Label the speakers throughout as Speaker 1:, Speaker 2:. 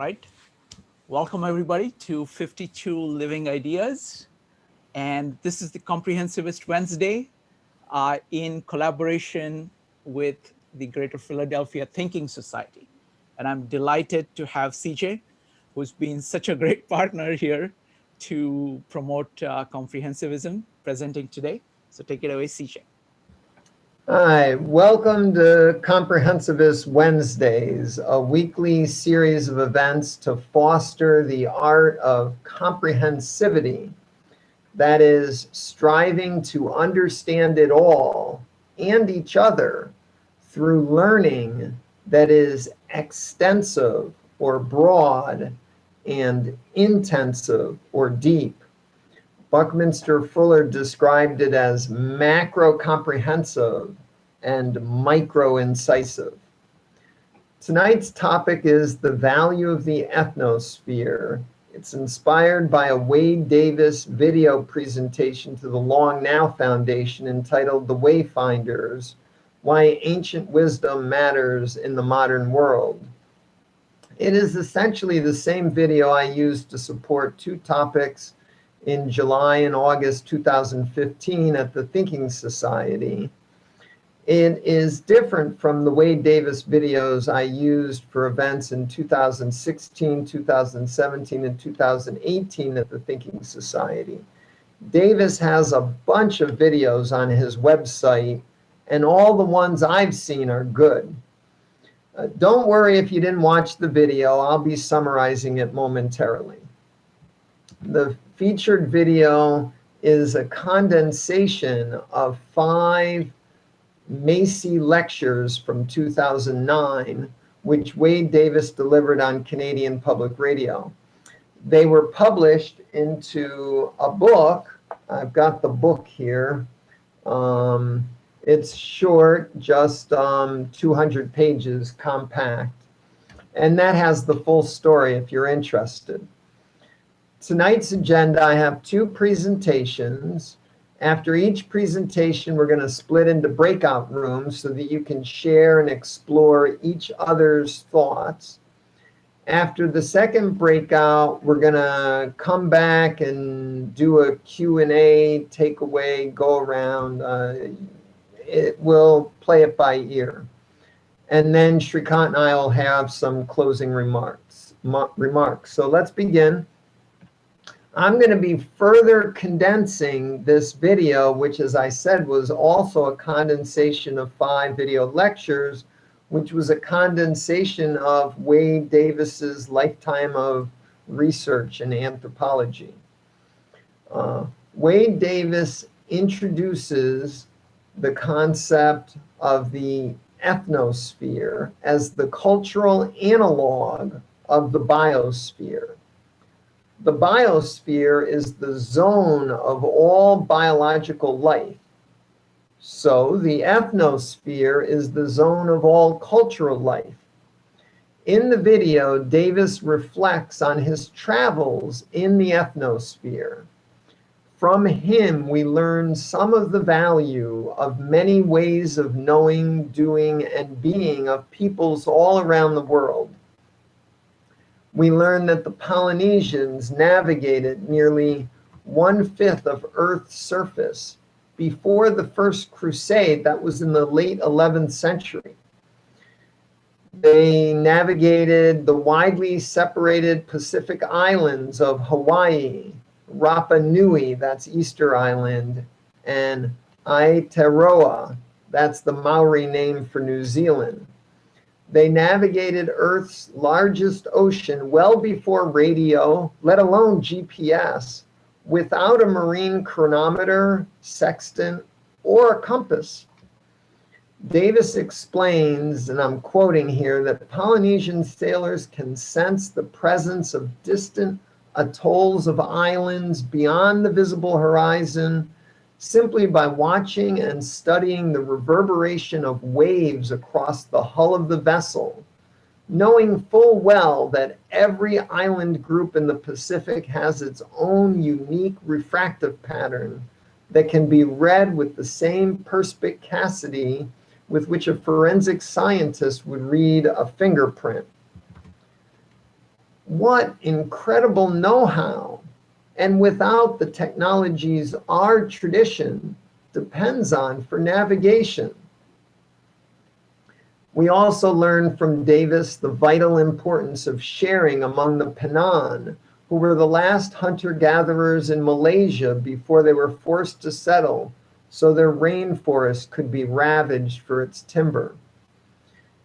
Speaker 1: right? Welcome everybody to 52 Living Ideas. And this is the Comprehensivist Wednesday in collaboration with the Greater Philadelphia Thinking Society. And I'm delighted to have CJ, who's been such a great partner here to promote comprehensivism, presenting today. So take it away, CJ.
Speaker 2: Hi, welcome to Comprehensivist Wednesdays, a weekly series of events to foster the art of comprehensivity. That is, striving to understand it all and each other through learning that is extensive or broad and intensive or deep. Buckminster Fuller described it as macro-comprehensive and micro-incisive. Tonight's topic is the value of the ethnosphere. It's inspired by a Wade Davis video presentation to the Long Now Foundation entitled The Wayfinders: Why Ancient Wisdom Matters in the Modern World. It is essentially the same video I used to support two topics in July and August 2015 at the Thinking Society. It is different from the Wade Davis videos I used for events in 2016, 2017, and 2018 at the Thinking Society. Davis has a bunch of videos on his website, and all the ones I've seen are good. Don't worry if you didn't watch the video, I'll be summarizing it momentarily. The featured video is a condensation of 5 Macy lectures from 2009, which Wade Davis delivered on Canadian Public Radio. They were published into a book. I've got the book here. It's short, just 200 pages, compact. And that has the full story if you're interested. Tonight's agenda, I have 2 presentations. After each presentation, we're going to split into breakout rooms so that you can share and explore each other's thoughts. After the second breakout, we're going to come back and do a Q&A, takeaway, go around. We'll play it by ear. And then Shrikant and I will have some closing remarks. So let's begin. I'm going to be further condensing this video, which, as I said, was also a condensation of 5 video lectures, which was a condensation of Wade Davis's lifetime of research in anthropology. Wade Davis introduces the concept of the ethnosphere as the cultural analog of the biosphere. The biosphere is the zone of all biological life. So the ethnosphere is the zone of all cultural life. In the video, Davis reflects on his travels in the ethnosphere. From him, we learn some of the value of many ways of knowing, doing, and being of peoples all around the world. We learn that the Polynesians navigated nearly 1/5 of Earth's surface before the first crusade that was in the late 11th century. They navigated the widely separated Pacific islands of Hawaii, Rapa Nui, that's Easter Island, and Aotearoa, that's the Maori name for New Zealand. They navigated Earth's largest ocean well before radio, let alone GPS, without a marine chronometer, sextant, or a compass. Davis explains, and I'm quoting here, that Polynesian sailors can sense the presence of distant atolls of islands beyond the visible horizon simply by watching and studying the reverberation of waves across the hull of the vessel, knowing full well that every island group in the Pacific has its own unique refractive pattern that can be read with the same perspicacity with which a forensic scientist would read a fingerprint. What incredible know-how! And without the technologies our tradition depends on for navigation. We also learn from Davis the vital importance of sharing among the Penan, who were the last hunter-gatherers in Malaysia before they were forced to settle, so their rainforest could be ravaged for its timber.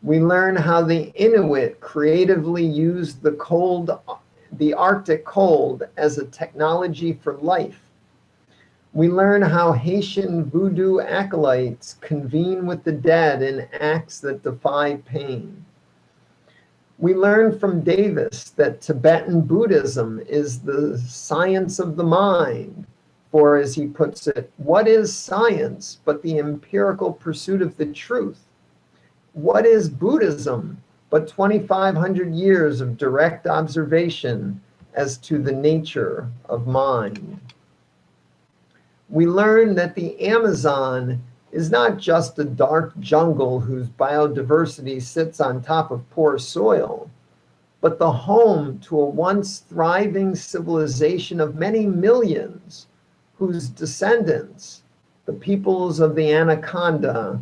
Speaker 2: We learn how the Inuit creatively used the Arctic cold as a technology for life. We learn how Haitian voodoo acolytes convene with the dead in acts that defy pain. We learn from Davis that Tibetan Buddhism is the science of the mind, for, as he puts it, what is science but the empirical pursuit of the truth? What is Buddhism but 2,500 years of direct observation as to the nature of mind? We learn that the Amazon is not just a dark jungle whose biodiversity sits on top of poor soil, but the home to a once thriving civilization of many millions, whose descendants, the peoples of the Anaconda,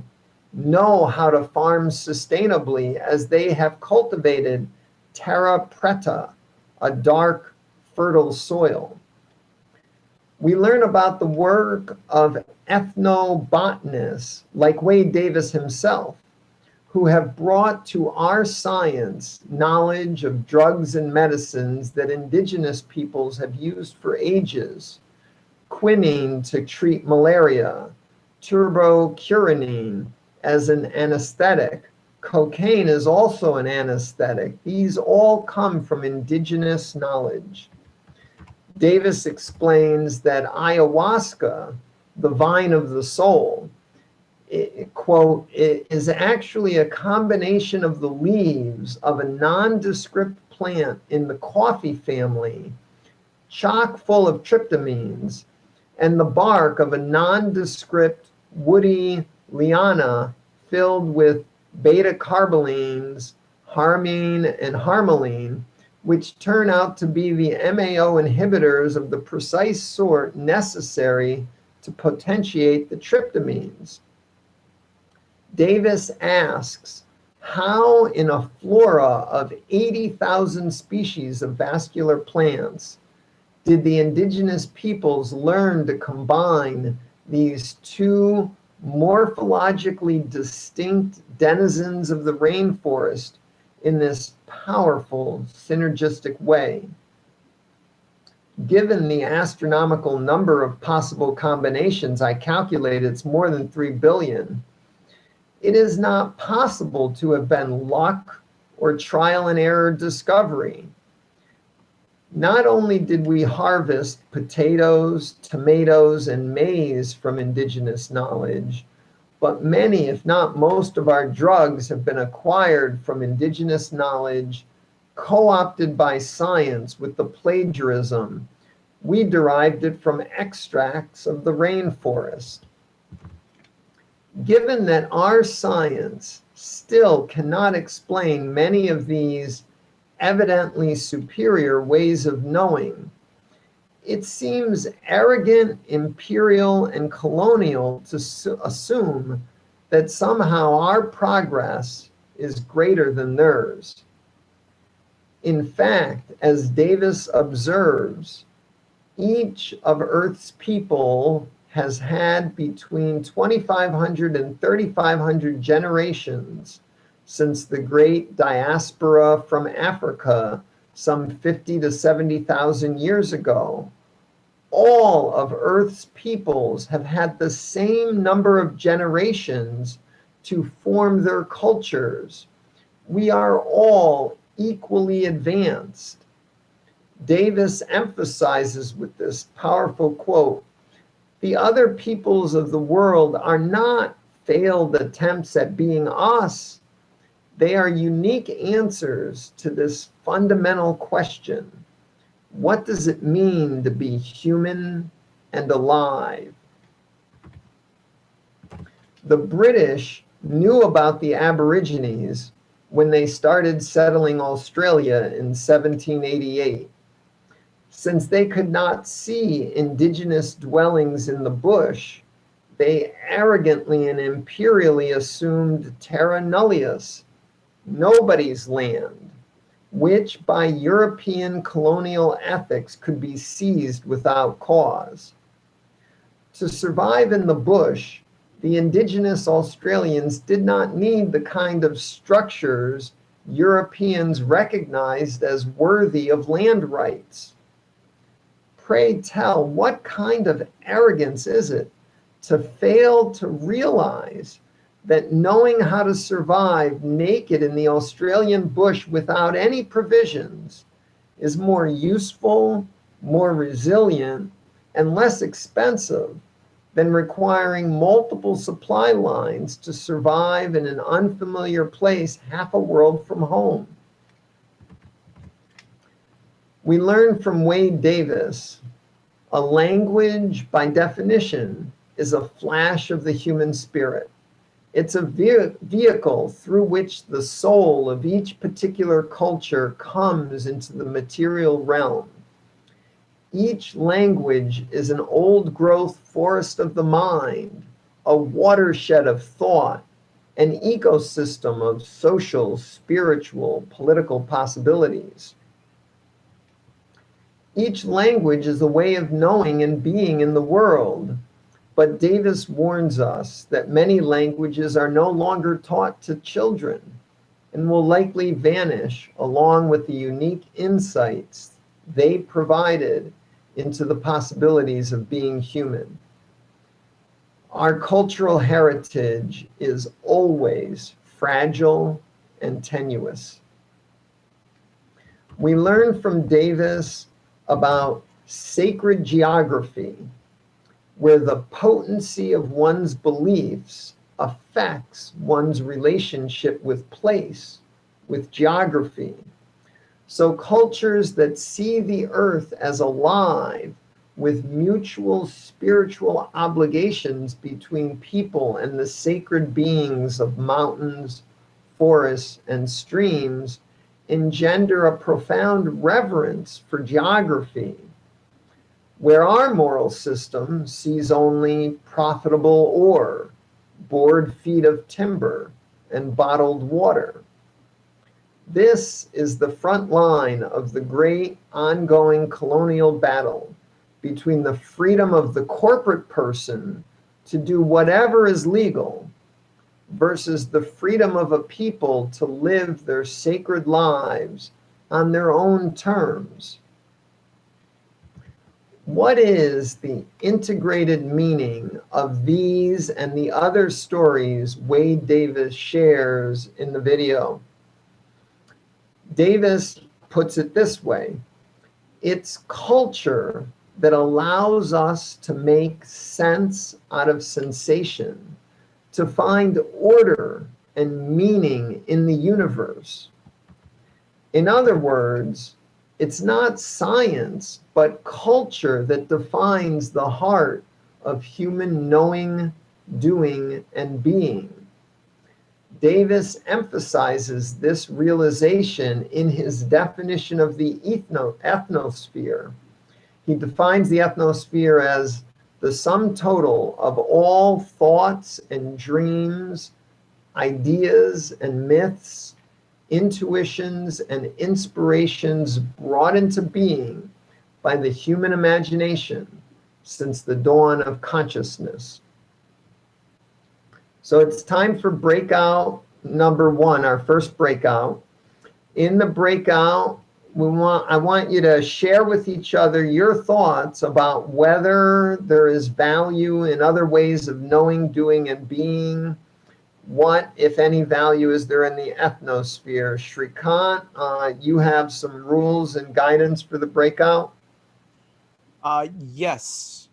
Speaker 2: know how to farm sustainably as they have cultivated terra preta, a dark, fertile soil. We learn about the work of ethnobotanists like Wade Davis himself, who have brought to our science knowledge of drugs and medicines that indigenous peoples have used for ages. Quinine to treat malaria, turbocuranin as an anesthetic. Cocaine is also an anesthetic. These all come from indigenous knowledge. Davis explains that ayahuasca, the vine of the soul, quote, it is actually a combination of the leaves of a nondescript plant in the coffee family, chock full of tryptamines, and the bark of a nondescript woody liana filled with beta-carbolines, harmine and harmaline, which turn out to be the MAO inhibitors of the precise sort necessary to potentiate the tryptamines. Davis asks, how in a flora of 80,000 species of vascular plants did the indigenous peoples learn to combine these two morphologically distinct denizens of the rainforest in this powerful synergistic way? Given the astronomical number of possible combinations, I calculate it's more than 3 billion. It is not possible to have been luck or trial and error discovery. Not only did we harvest potatoes, tomatoes, and maize from indigenous knowledge, but many, if not most, of our drugs have been acquired from indigenous knowledge, co-opted by science with the plagiarism. We derived it from extracts of the rainforest. Given that our science still cannot explain many of these evidently superior ways of knowing, it seems arrogant, imperial, and colonial to assume that somehow our progress is greater than theirs. In fact, as Davis observes, each of Earth's people has had between 2,500 and 3,500 generations since the great diaspora from Africa some 50 to 70,000 years ago. All of Earth's peoples have had the same number of generations to form their cultures. We are all equally advanced. Davis emphasizes with this powerful quote, the other peoples of the world are not failed attempts at being us. They are unique answers to this fundamental question. What does it mean to be human and alive? The British knew about the Aborigines when they started settling Australia in 1788. Since they could not see indigenous dwellings in the bush, they arrogantly and imperially assumed terra nullius, nobody's land, which by European colonial ethics could be seized without cause. To survive in the bush, the indigenous Australians did not need the kind of structures Europeans recognized as worthy of land rights. Pray tell, what kind of arrogance is it to fail to realize that knowing how to survive naked in the Australian bush without any provisions is more useful, more resilient, and less expensive than requiring multiple supply lines to survive in an unfamiliar place half a world from home? We learn from Wade Davis, a language by definition is a flash of the human spirit. It's a vehicle through which the soul of each particular culture comes into the material realm. Each language is an old growth forest of the mind, a watershed of thought, an ecosystem of social, spiritual, political possibilities. Each language is a way of knowing and being in the world, but Davis warns us that many languages are no longer taught to children and will likely vanish along with the unique insights they provided into the possibilities of being human. Our cultural heritage is always fragile and tenuous. We learn from Davis about sacred geography, where the potency of one's beliefs affects one's relationship with place, with geography. So cultures that see the earth as alive with mutual spiritual obligations between people and the sacred beings of mountains, forests, and streams engender a profound reverence for geography, where our moral system sees only profitable ore, board feet of timber, and bottled water. This is the front line of the great ongoing colonial battle between the freedom of the corporate person to do whatever is legal versus the freedom of a people to live their sacred lives on their own terms. What is the integrated meaning of these and the other stories Wade Davis shares in the video? Davis puts it this way: it's culture that allows us to make sense out of sensation, to find order and meaning in the universe. In other words, it's not science, but culture that defines the heart of human knowing, doing, and being. Davis emphasizes this realization in his definition of the ethnosphere. He defines the ethnosphere as the sum total of all thoughts and dreams, ideas and myths, intuitions and inspirations brought into being by the human imagination since the dawn of consciousness. So it's time for breakout number 1, our first breakout. In the breakout, I want you to share with each other your thoughts about whether there is value in other ways of knowing, doing, and being. What, if any, value is there in the ethnosphere? Shrikant, you have some rules and guidance for the breakout?
Speaker 1: Yes,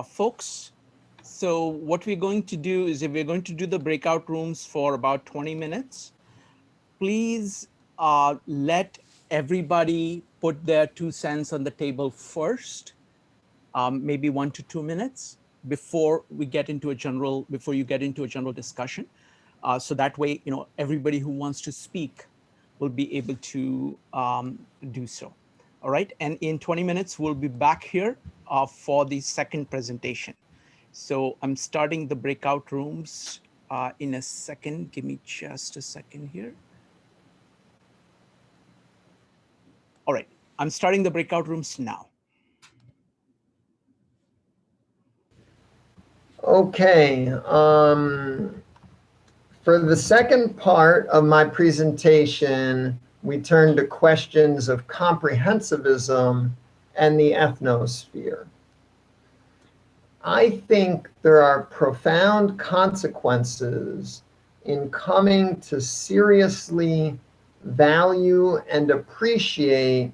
Speaker 1: folks. So what we're going to do is, if we're going to do the breakout rooms for about 20 minutes, please let everybody put their 2 cents on the table first, maybe 1 to 2 minutes before you get into a general discussion. So that way, everybody who wants to speak will be able to do so. All right. And in 20 minutes, we'll be back here for the second presentation. So I'm starting the breakout rooms in a second. Give me just a second here. All right. I'm starting the breakout rooms now.
Speaker 2: Okay. For the second part of my presentation, we turn to questions of comprehensivism and the ethnosphere. I think there are profound consequences in coming to seriously value and appreciate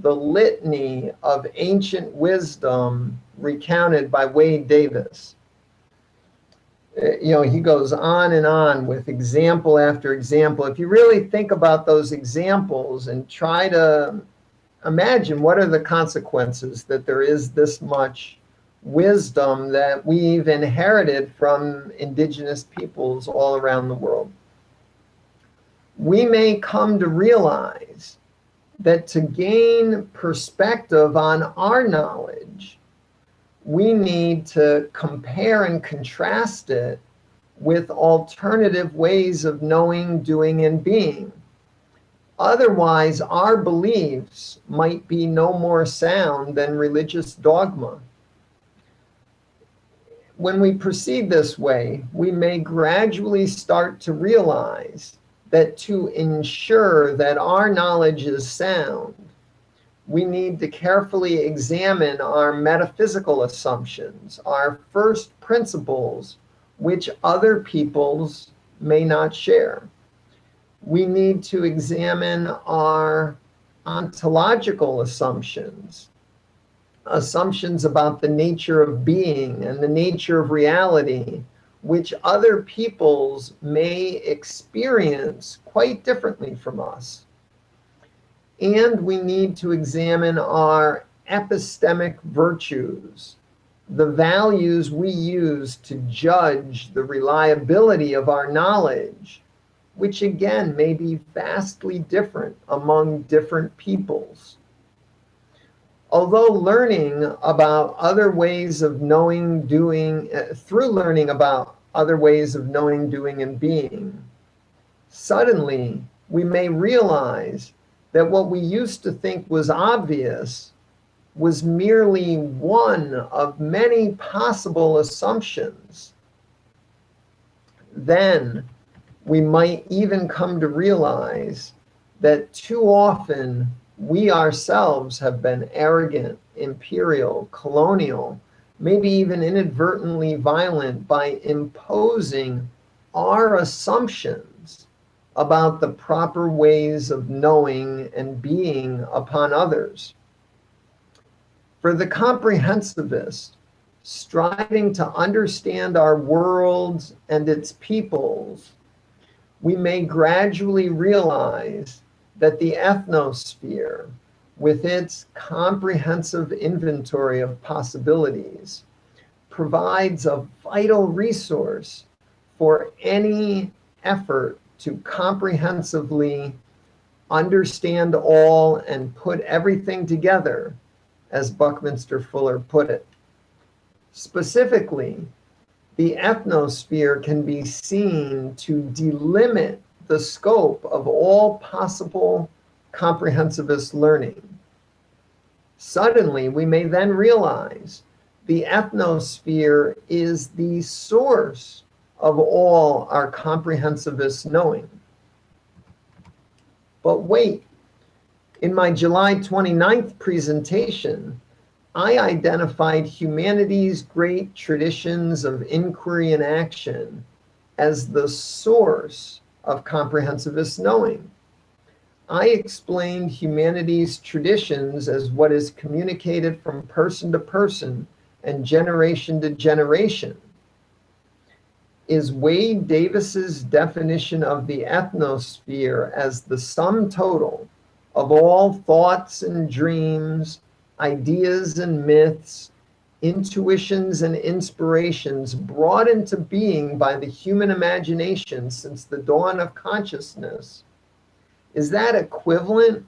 Speaker 2: the litany of ancient wisdom recounted by Wade Davis. He goes on and on with example after example. If you really think about those examples and try to imagine what are the consequences that there is this much wisdom that we've inherited from indigenous peoples all around the world, we may come to realize that to gain perspective on our knowledge, we need to compare and contrast it with alternative ways of knowing, doing, and being. Otherwise, our beliefs might be no more sound than religious dogma. When we proceed this way, we may gradually start to realize that to ensure that our knowledge is sound, we need to carefully examine our metaphysical assumptions, our first principles, which other peoples may not share. We need to examine our ontological assumptions, assumptions about the nature of being and the nature of reality, which other peoples may experience quite differently from us. And we need to examine our epistemic virtues, the values we use to judge the reliability of our knowledge, which again may be vastly different among different peoples. Although learning about other ways of knowing, doing, through learning about other ways of knowing, doing, and being, suddenly we may realize that what we used to think was obvious was merely one of many possible assumptions. Then we might even come to realize that too often we ourselves have been arrogant, imperial, colonial, maybe even inadvertently violent by imposing our assumptions about the proper ways of knowing and being upon others. For the comprehensivist, striving to understand our world and its peoples, we may gradually realize that the ethnosphere, with its comprehensive inventory of possibilities, provides a vital resource for any effort to comprehensively understand all and put everything together, as Buckminster Fuller put it. Specifically, the ethnosphere can be seen to delimit the scope of all possible comprehensivist learning. Suddenly, we may then realize the ethnosphere is the source of all our comprehensivist knowing. But wait, in my July 29th presentation, I identified humanity's great traditions of inquiry and action as the source of comprehensivist knowing. I explained humanity's traditions as what is communicated from person to person and generation to generation. Is Wade Davis's definition of the ethnosphere as the sum total of all thoughts and dreams, ideas and myths, intuitions and inspirations brought into being by the human imagination since the dawn of consciousness, is that equivalent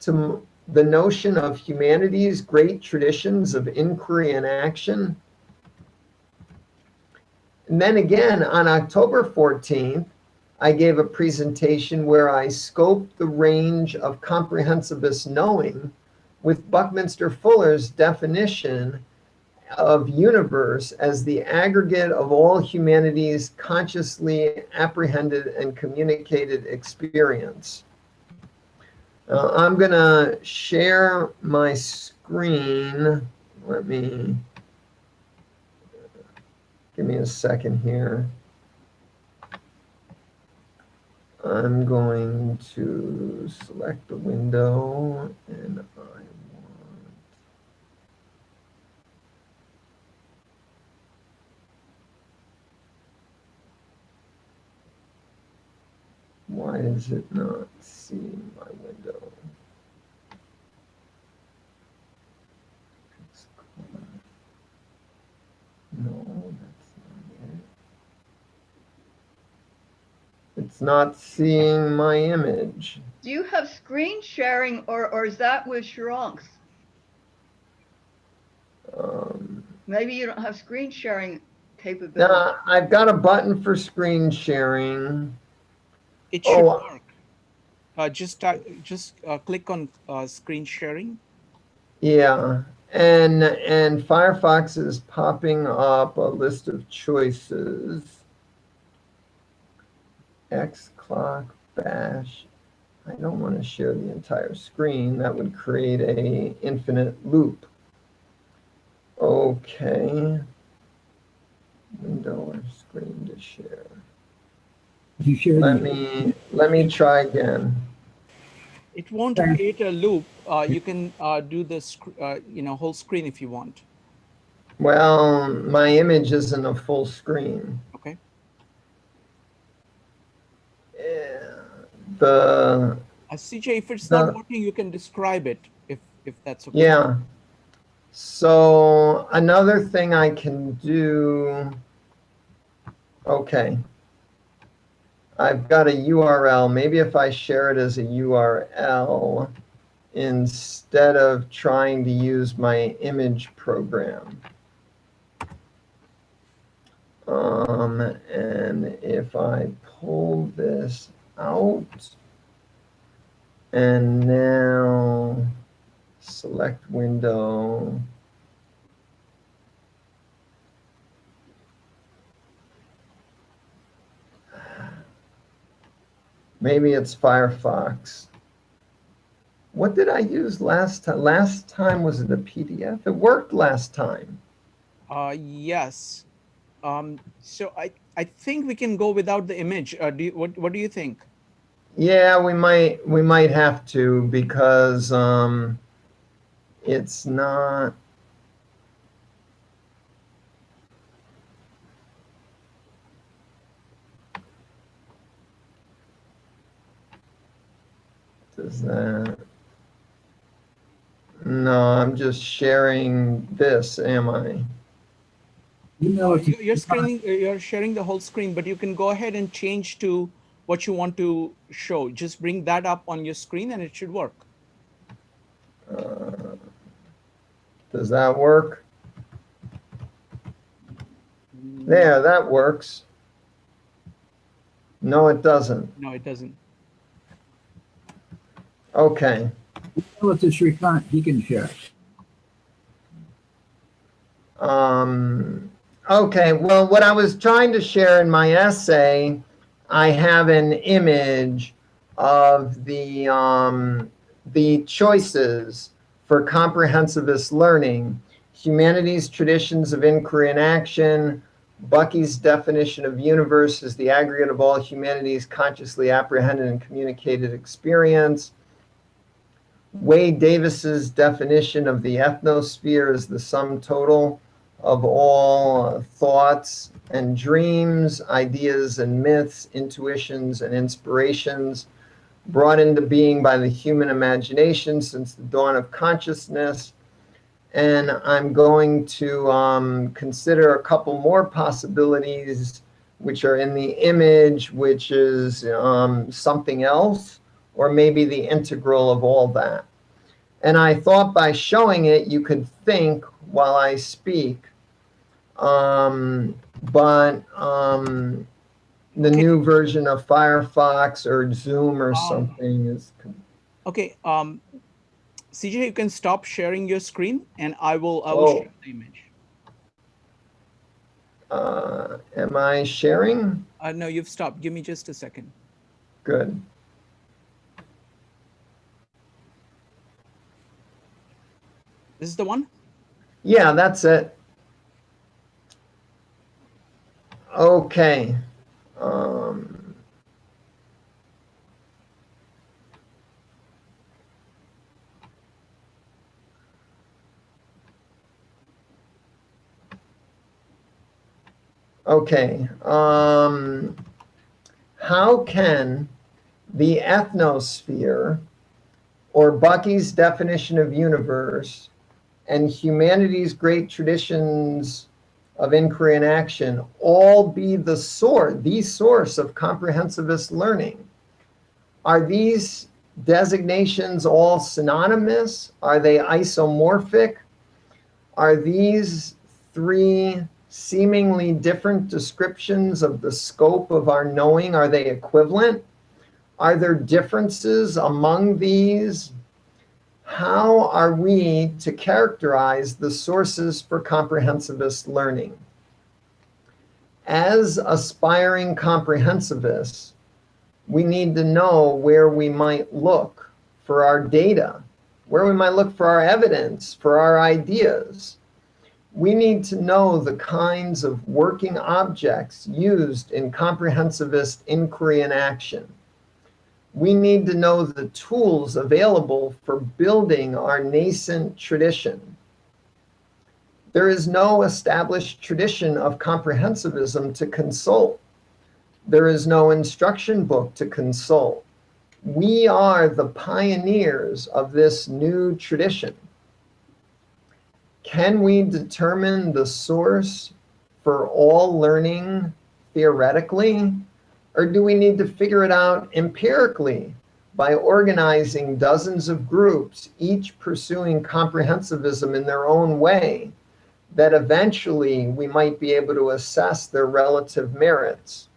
Speaker 2: to the notion of humanity's great traditions of inquiry and action? And then again, on October 14th, I gave a presentation where I scoped the range of comprehensivist knowing with Buckminster Fuller's definition of universe as the aggregate of all humanity's consciously apprehended and communicated experience. I'm going to share my screen. Give me a second here. I'm going to select the window and I want. Why is it not seeing my window? No, that's not it. It's not seeing my image.
Speaker 3: Do you have screen sharing or is that with Sharonks? Maybe you don't have screen sharing capability.
Speaker 2: No, I've got a button for screen sharing.
Speaker 1: It should work. Just click on screen sharing.
Speaker 2: Yeah, and Firefox is popping up a list of choices. X clock bash. I don't want to share the entire screen. That would create a infinite loop. Okay. Window or screen to share.
Speaker 4: You share
Speaker 2: let me try again.
Speaker 1: It won't create a loop. You can do the whole screen if you want.
Speaker 2: Well, my image isn't a full screen.
Speaker 1: Okay. CJ, if it's not working, you can describe it if that's okay.
Speaker 2: Yeah. So another thing I can do. Okay. I've got a URL. Maybe if I share it as a URL instead of trying to use my image program. And if I pull this out and now select window. Maybe it's Firefox. What did I use last time? Last time, was it a PDF? It worked last time.
Speaker 1: Yes. So I think we can go without the image. What do you think?
Speaker 2: Yeah, we might have to because it's not. Does that? No, I'm just sharing this, am I?
Speaker 1: You're sharing the whole screen, but you can go ahead and change to what you want to show. Just bring that up on your screen and it should work.
Speaker 2: Does that work? There, that works. No, it doesn't.
Speaker 1: No, it doesn't.
Speaker 2: Okay.
Speaker 4: With this recon, he can share.
Speaker 2: Okay, well, what I was trying to share in my essay, I have an image of the choices for comprehensivist learning, humanity's traditions of inquiry and action, Bucky's definition of universe as the aggregate of all humanity's consciously apprehended and communicated experience, Wade Davis's definition of the ethnosphere as the sum total of all thoughts and dreams, ideas and myths, intuitions and inspirations brought into being by the human imagination since the dawn of consciousness, And I'm going to consider a couple more possibilities which are in the image, which is something else, or maybe the integral of all that. And I thought by showing it, you could think while I speak. The
Speaker 1: Okay.
Speaker 2: new version of Firefox or Zoom or
Speaker 1: Um,
Speaker 2: something is.
Speaker 1: okay. CJ, you can stop sharing your screen, and I will
Speaker 2: Oh,
Speaker 1: share the image.
Speaker 2: am I sharing?
Speaker 1: No, you've stopped. Give me just a second.
Speaker 2: Good.
Speaker 1: This is the one?
Speaker 2: Yeah, that's it. Okay. Okay. How can the ethnosphere, or Bucky's definition of universe, and humanity's great traditions of inquiry and action all be the source of comprehensivist learning? Are these designations all synonymous? Are they isomorphic? Are these three seemingly different descriptions of the scope of our knowing, are they equivalent? Are there differences among these? How are we to characterize the sources for comprehensivist learning? As aspiring comprehensivists, we need to know where we might look for our data, where we might look for our evidence, for our ideas. We need to know the kinds of working objects used in comprehensivist inquiry and action. We need to know the tools available for building our nascent tradition. There is no established tradition of comprehensivism to consult. There is no instruction book to consult. We are the pioneers of this new tradition. Can we determine the source for all learning theoretically? Or do we need to figure it out empirically by organizing dozens of groups, each pursuing comprehensivism in their own way, that eventually we might be able to assess their relative merits?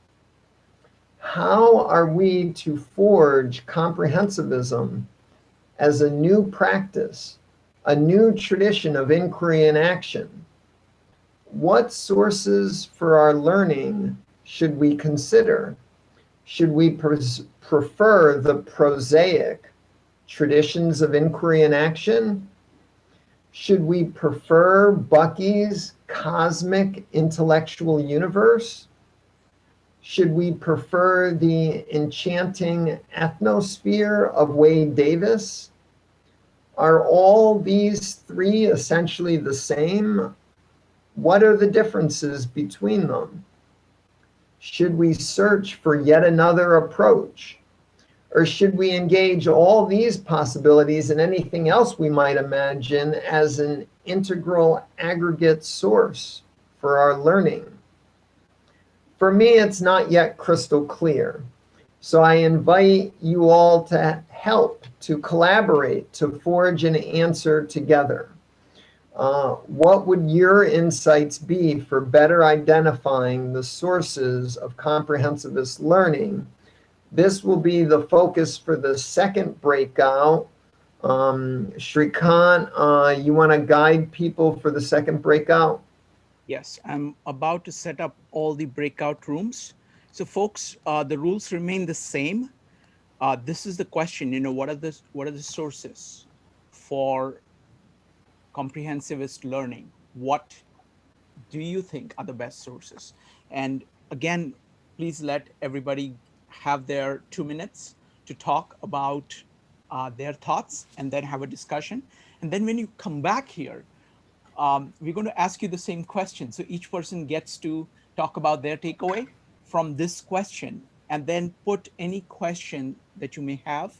Speaker 2: How are we to forge comprehensivism as a new practice, a new tradition of inquiry and action? What sources for our learning should we consider? Should we prefer the prosaic traditions of inquiry and action? Should we prefer Bucky's cosmic intellectual universe? Should we prefer the enchanting ethnosphere of Wade Davis? Are all these three essentially the same? What are the differences between them? Should we search for yet another approach? Or should we engage all these possibilities and anything else we might imagine as an integral aggregate source for our learning? For me, it's not yet crystal clear. So I invite you all to help, to collaborate, to forge an answer together. What would your insights be for better identifying the sources of comprehensivist learning? This will be the focus for the second breakout. Shrikant, you want to guide people for the second breakout?
Speaker 1: Yes, I'm about to set up all the breakout rooms. So folks, the rules remain the same. This is the question, what are the sources for comprehensivist learning? What do you think are the best sources? And again, please let everybody have their 2 minutes to talk about their thoughts and then have a discussion. And then when you come back here, we're going to ask you the same question. So each person gets to talk about their takeaway from this question and then put any question that you may have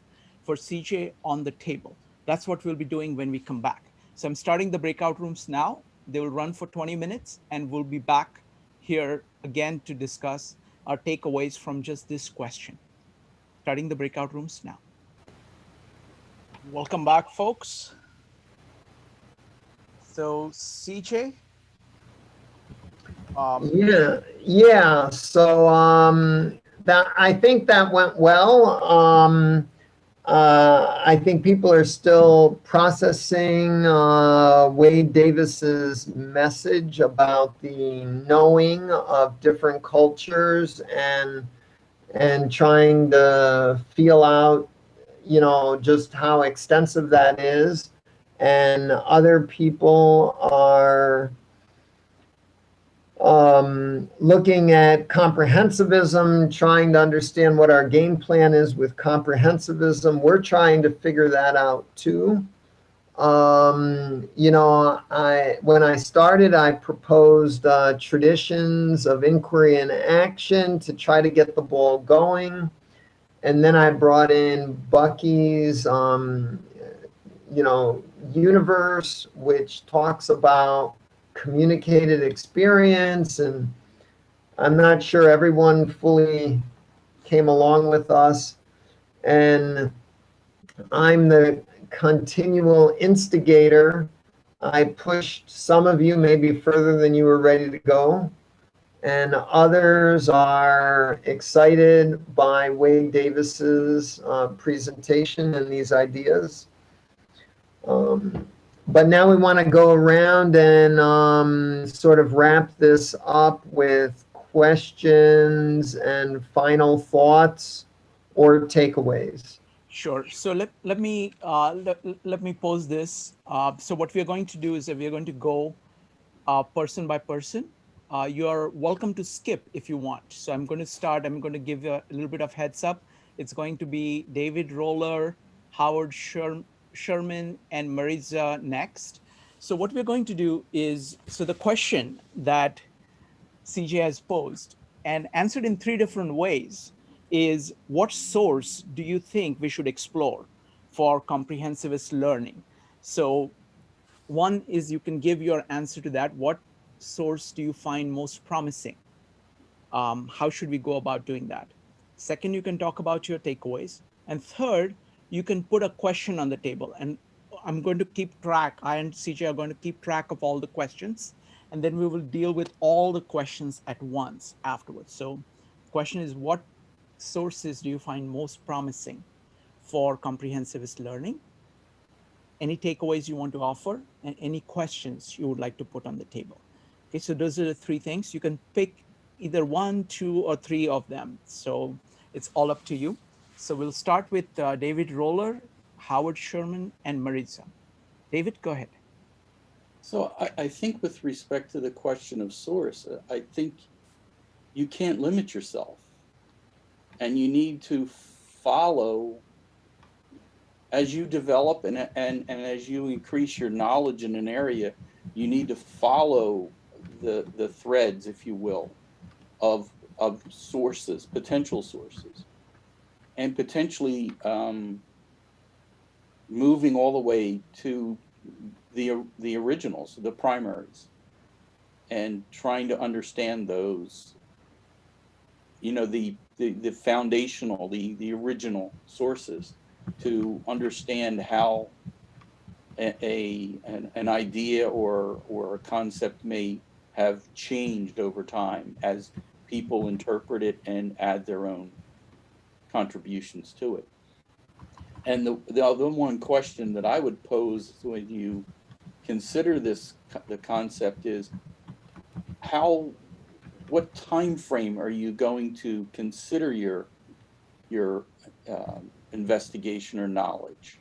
Speaker 1: for CJ on the table. That's what we'll be doing when we come back. So I'm starting the breakout rooms now. They will run for 20 minutes and we'll be back here again to discuss our takeaways from just this question. Starting the breakout rooms now. Welcome back, folks. So CJ.
Speaker 2: Yeah. So that I think that went well. I think people are still processing Wade Davis's message about the knowing of different cultures and trying to feel out, just how extensive that is. And other people are looking at comprehensivism, trying to understand what our game plan is with comprehensivism. We're trying to figure that out too. When I started, I proposed traditions of inquiry and action to try to get the ball going. And then I brought in Bucky's, universe, which talks about communicated experience, and I'm not sure everyone fully came along with us. And I'm the continual instigator. I pushed some of you maybe further than you were ready to go, and others are excited by Wade Davis's presentation and these ideas. But now we want to go around and sort of wrap this up with questions and final thoughts or takeaways.
Speaker 1: Sure. So let me pose this. So what we are going to do is that we are going to go person by person. You are welcome to skip if you want. So I'm going to start. I'm going to give you a little bit of heads up. It's going to be David Roller, Howard Sherman, and Marisa next. So what we're going to do is, so the question that CJ has posed and answered in 3 different ways is, what source do you think we should explore for comprehensivist learning? So one is you can give your answer to that. What source do you find most promising? How should we go about doing that? Second, you can talk about your takeaways. And third, you can put a question on the table. And I'm going to keep track. I and CJ are going to keep track of all the questions. And then we will deal with all the questions at once afterwards. So the question is, what sources do you find most promising for comprehensivist learning? Any takeaways you want to offer, and any questions you would like to put on the table. Okay, so those are the 3 things. You can pick either 1, 2, or 3 of them. So it's all up to you. So we'll start with David Roller, Howard Sherman, and Marisa. David, go ahead.
Speaker 5: So I think with respect to the question of source, I think you can't limit yourself, and you need to follow as you develop and as you increase your knowledge in an area. You need to follow the threads, if you will, of sources, potential sources, and potentially moving all the way to the originals, the primaries, and trying to understand those, the foundational, the original sources, to understand how an idea or a concept may have changed over time as people interpret it and add their own contributions to it. And the other one question that I would pose when you consider the concept is, what time frame are you going to consider your investigation or knowledge?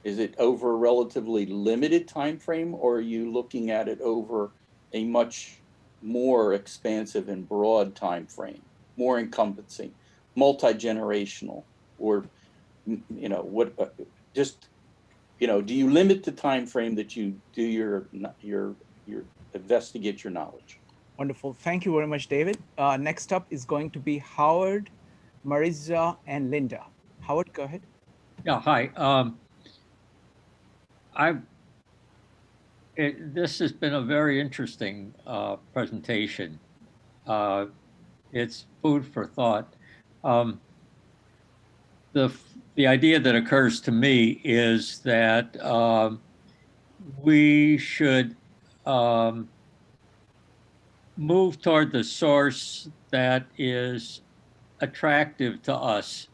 Speaker 5: Is it over a relatively limited time frame, or are you looking at it over a much more expansive and broad time frame, more encompassing, multi-generational, or do you limit the time frame that you do your investigate your knowledge?
Speaker 1: Wonderful. Thank you very much, David. Next up is going to be Howard, Marisa, and Linda. Howard, go ahead.
Speaker 6: Yeah, hi. This has been a very interesting presentation. It's food for thought. The idea that occurs to me is that we should move toward the source that is attractive to us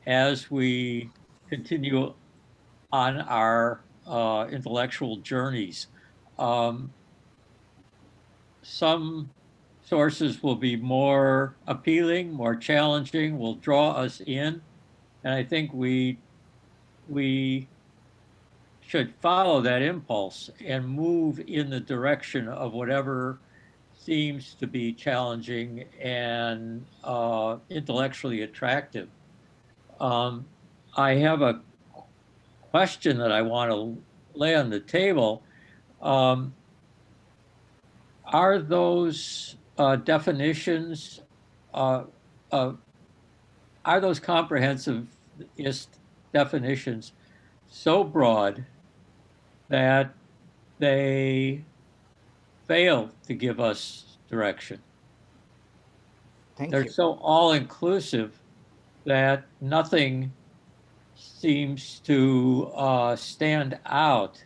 Speaker 6: as we continue on our intellectual journeys. Some sources will be more appealing, more challenging, will draw us in. And I think we should follow that impulse and move in the direction of whatever seems to be challenging and intellectually attractive. I have a question that I want to lay on the table. Are those definitions, are those comprehensivist definitions so broad that they fail to give us direction? They're
Speaker 1: you.
Speaker 6: so all-inclusive that nothing seems to stand out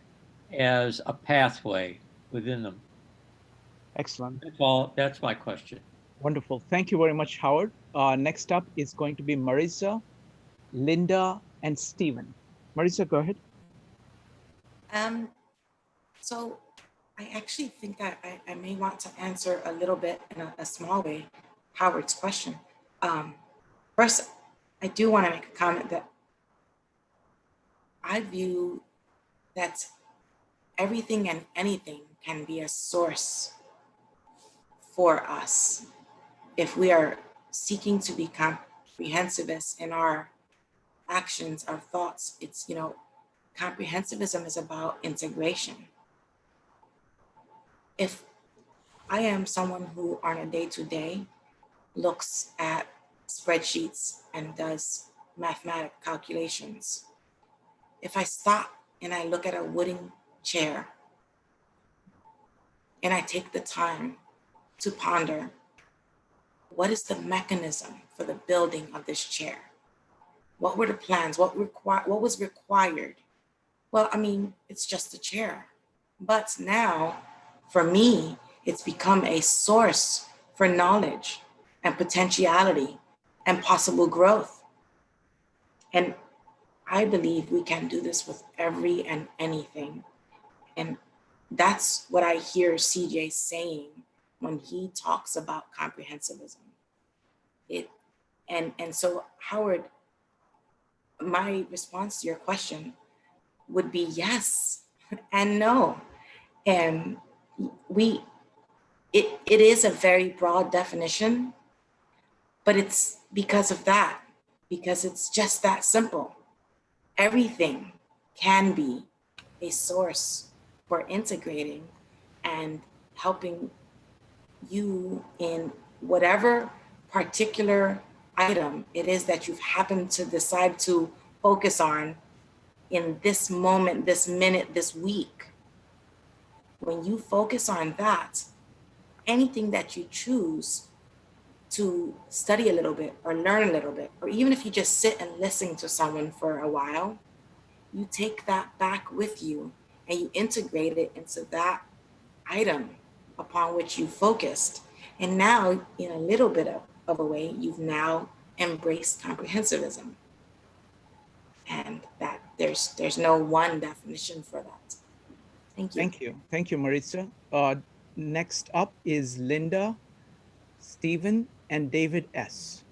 Speaker 6: as a pathway within them.
Speaker 1: Excellent.
Speaker 6: That's my question.
Speaker 1: Wonderful. Thank you very much, Howard. Next up is going to be Marisa, Linda, and Stephen. Marisa, go ahead.
Speaker 7: So I actually think that I may want to answer a little bit in a small way Howard's question. First, I do want to make a comment that I view that everything and anything can be a source for us if we are seeking to be comprehensivist in our actions, our thoughts. It's, comprehensivism is about integration. If I am someone who on a day-to-day looks at spreadsheets and does mathematical calculations, if I stop and I look at a wooden chair and I take the time to ponder, what is the mechanism for the building of this chair? What were the plans? What was required? Well, I mean, it's just a chair. But now, for me, it's become a source for knowledge and potentiality and possible growth. And I believe we can do this with every and anything. And that's what I hear CJ saying when he talks about comprehensivism. And so, Howard, my response to your question would be yes and no. And it is a very broad definition, but it's because of that, because it's just that simple. Everything can be a source for integrating and helping you in whatever particular item it is that you've happened to decide to focus on in this moment, this minute, this week. When you focus on that, anything that you choose to study a little bit or learn a little bit, or even if you just sit and listen to someone for a while, you take that back with you and you integrate it into that item upon which you focused. And now, in a little bit of a way, you've now embraced comprehensivism. And that there's no one definition for that. Thank you.
Speaker 1: Thank you. Thank you, Marisa. Next up is Linda, Stephen, and David S.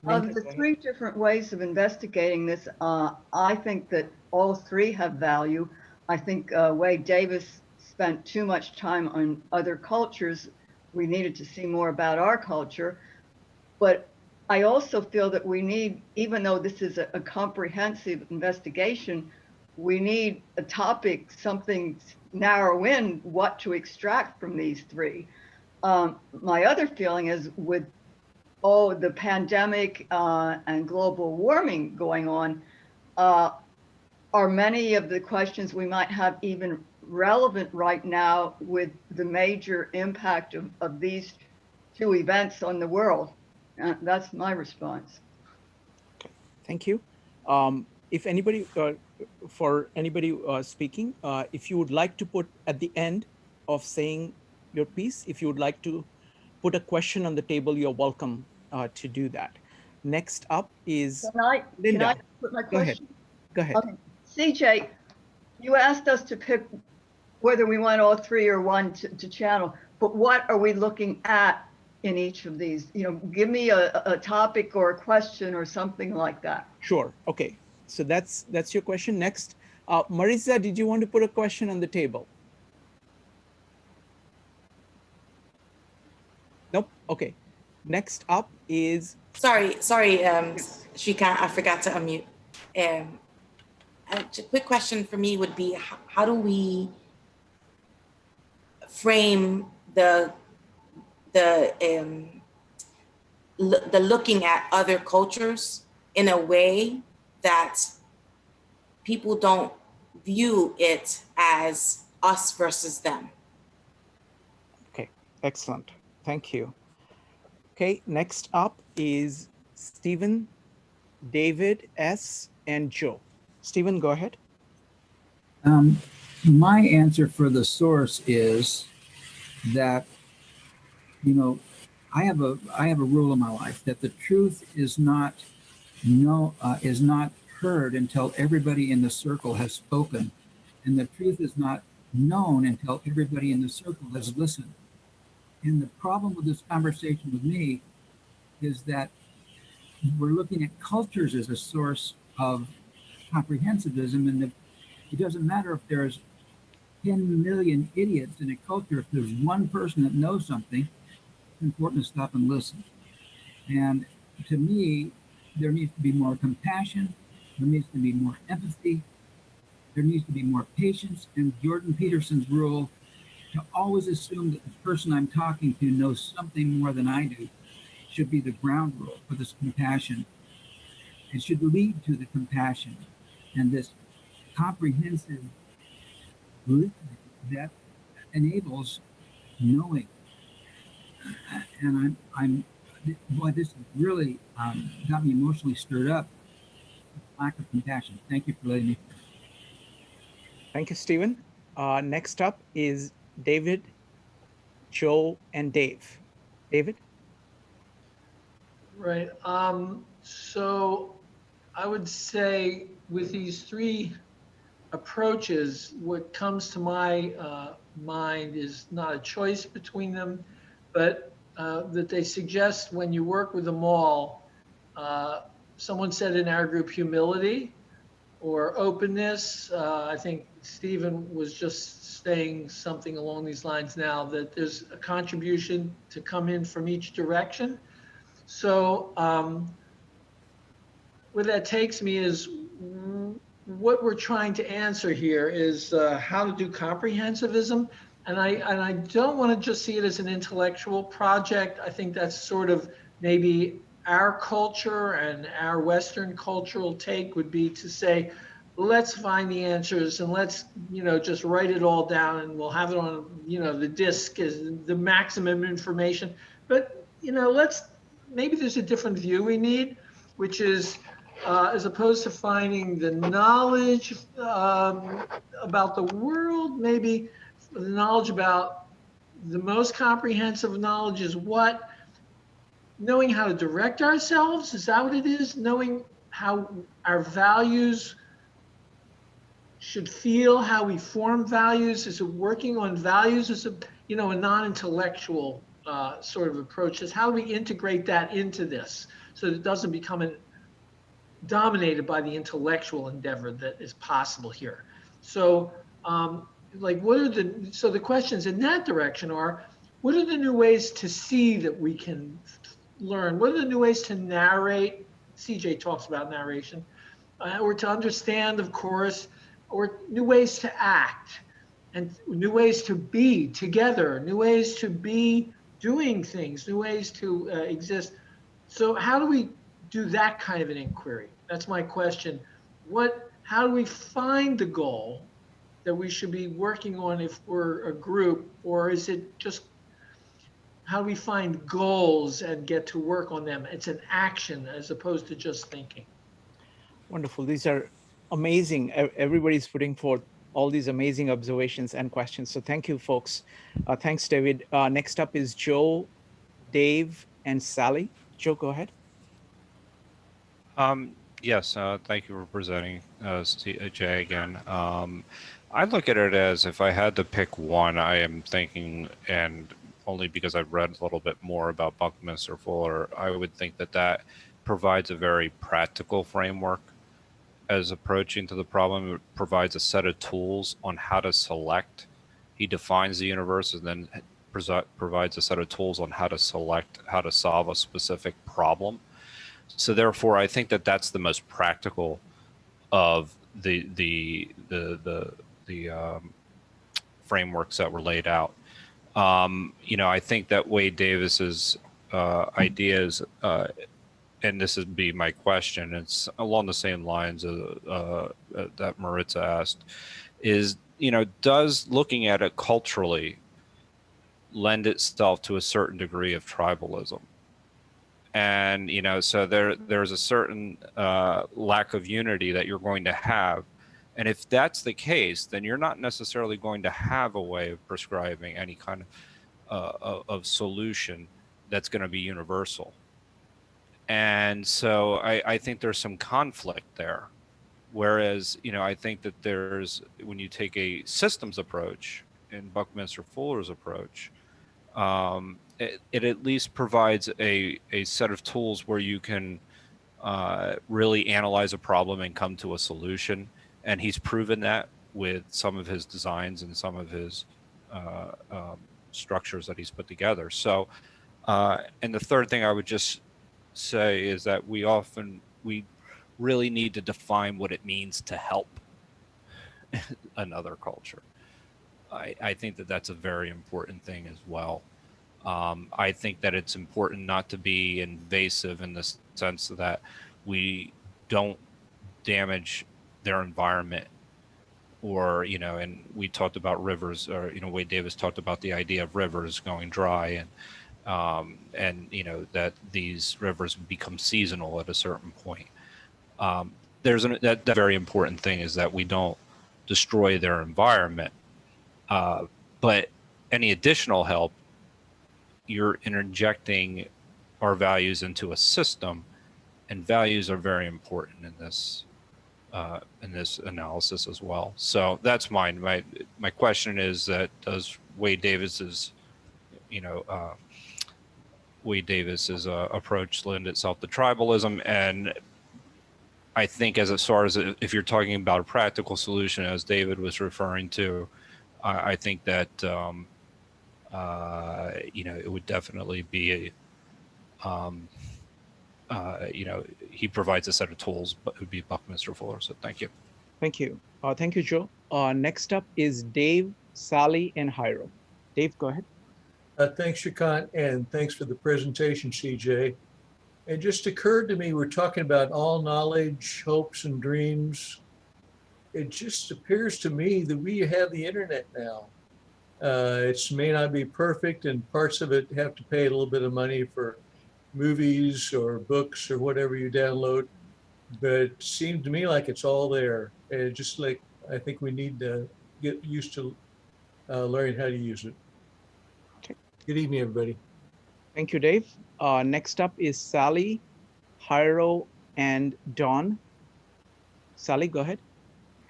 Speaker 1: Linda,
Speaker 3: Of the
Speaker 1: go ahead.
Speaker 3: 3 different ways of investigating this, I think that all 3 have value. I think Wade Davis spent too much time on other cultures. We needed to see more about our culture. But I also feel that we need, even though this is a comprehensive investigation, we need a topic, something narrow in what to extract from these 3. My other feeling is with the pandemic and global warming going on, are many of the questions we might have even relevant right now with the major impact of these two events on the world. That's my response.
Speaker 1: Thank you. If anybody, for anybody speaking, if you would like to put at the end of saying your piece, if you would like to put a question on the table, you're welcome to do that. Next up is
Speaker 3: Can I
Speaker 1: Linda.
Speaker 3: put my
Speaker 1: Go ahead.
Speaker 3: question?
Speaker 1: Go ahead.
Speaker 3: Okay. CJ, you asked us to pick whether we want all three or one to channel, but what are we looking at in each of these? You know, give me a topic or a question or something like that.
Speaker 1: Sure. Okay. So that's your question. Next, Marisa, did you want to put a question on the table? Nope. Okay. Next up is.
Speaker 7: Sorry,
Speaker 1: Yes.
Speaker 7: Shrikant, I forgot to unmute. A quick question for me would be, how do we frame the looking at other cultures in a way that people don't view it as us versus them?
Speaker 1: Okay. Excellent. Thank you. Okay. Next up is Stephen, David S, and Joe. Stephen, go ahead.
Speaker 4: My answer for the source is that, you know, I have a rule in my life that the truth is not heard until everybody in the circle has spoken, and the truth is not known until everybody in the circle has listened. And the problem with this conversation with me is that we're looking at cultures as a source of comprehensivism, and it doesn't matter if there's 10 million idiots in a culture. If there's one person that knows something, it's important to stop and listen. And to me, there needs to be more compassion, there needs to be more empathy, there needs to be more patience, and Jordan Peterson's rule to always assume that the person I'm talking to knows something more than I do should be the ground rule for this compassion. It should lead to the compassion and this comprehensive listening that enables knowing. And boy, this has really got me emotionally stirred up. Lack of compassion. Thank you for letting me.
Speaker 1: Thank you, Stephen. Next up is David, Joe, and Dave. David?
Speaker 8: Right. So I would say with these three approaches, what comes to my mind is not a choice between them, but that they suggest when you work with them all, someone said in our group, humility or openness. I think Stephen was just saying something along these lines now, that there's a contribution to come in from each direction. So where that takes me is what we're trying to answer here is how to do comprehensivism. And I don't want to just see it as an intellectual project. I think that's sort of maybe our culture and our Western cultural take would be to say, let's find the answers and let's, just write it all down and we'll have it on, the disk as the maximum information. But, maybe there's a different view we need, which is as opposed to finding the knowledge about the world, maybe the knowledge about the most comprehensive knowledge is what? Knowing how to direct ourselves, is that what it is? Knowing how our values should feel, how we form values. Is it working on values? Is it, a non-intellectual sort of approach? Is how do we integrate that into this so that it doesn't become dominated by the intellectual endeavor that is possible here? So so the questions in that direction are, what are the new ways to see that we can learn? What are the new ways to narrate? CJ talks about narration, or to understand, of course, or new ways to act, and new ways to be together, new ways to be doing things, new ways to exist. So how do we do that kind of an inquiry? That's my question. How do we find the goal that we should be working on if we're a group, or is it just how do we find goals and get to work on them? It's an action as opposed to just thinking.
Speaker 1: Wonderful. These are amazing. Everybody's putting forth all these amazing observations and questions. So thank you, folks. Thanks, David. Next up is Joe, Dave, and Sally. Joe, go ahead.
Speaker 9: Yes, thank you for presenting, Jay, again. I look at it as if I had to pick one, I am thinking, and only because I've read a little bit more about Buckminster Fuller, I would think that that provides a very practical framework as approaching to the problem. It provides a set of tools on how to select. He defines the universe and then provides a set of tools on how to select, how to solve a specific problem. So therefore, I think that that's the most practical of the frameworks that were laid out. I think that Wade Davis's ideas, and this would be my question, it's along the same lines that Maritza asked, is, does looking at it culturally lend itself to a certain degree of tribalism? And, so there's a certain lack of unity that you're going to have. And if that's the case, then you're not necessarily going to have a way of prescribing any kind of solution that's going to be universal. And so I think there's some conflict there. Whereas, I think that when you take a systems approach in Buckminster Fuller's approach, it at least provides a set of tools where you can really analyze a problem and come to a solution. And he's proven that with some of his designs and some of his structures that he's put together. So, and the third thing I would just say is that we really need to define what it means to help another culture. I think that that's a very important thing as well. I think that it's important not to be invasive in the sense that we don't damage their environment, or, and we talked about rivers, or, Wade Davis talked about the idea of rivers going dry, and that these rivers become seasonal at a certain point. That very important thing is that we don't destroy their environment. But any additional help, you're interjecting our values into a system, and values are very important in this analysis as well. So that's mine. My question is that does Wade Davis's approach lend itself to tribalism? And I think as far as if you're talking about a practical solution, as David was referring to, I think that it would definitely be he provides a set of tools, but it would be Buckminster Fuller. So thank you.
Speaker 1: Thank you. Thank you, Joe. Next up is Dave, Sally, and Hiro. Dave, go ahead.
Speaker 10: Thanks, Shrikant, and thanks for the presentation, CJ. It just occurred to me, we're talking about all knowledge, hopes, and dreams. It just appears to me that we have the internet now. It may not be perfect, and parts of it have to pay a little bit of money for movies or books or whatever you download, but it seemed to me like it's all there. And just like, I think we need to get used to learning how to use it.
Speaker 1: Okay.
Speaker 10: Good evening, everybody.
Speaker 1: Thank you, Dave. Next up is Sally, Hiro, and Dawn. Sally, go ahead.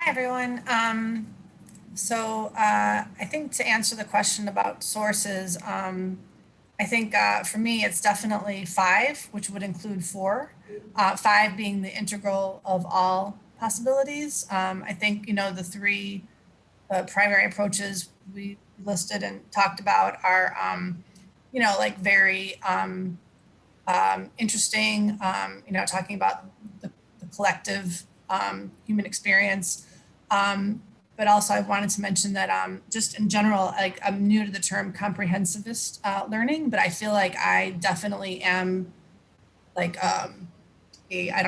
Speaker 11: Hi, everyone. I think to answer the question about sources, I think for me, it's definitely 5, which would include 4. 5 being the integral of all possibilities. I think, the 3 primary approaches we listed and talked about are, very interesting, talking about the collective human experience. But also I wanted to mention that just in general, like I'm new to the term comprehensivist learning, but I feel like I definitely am like I'm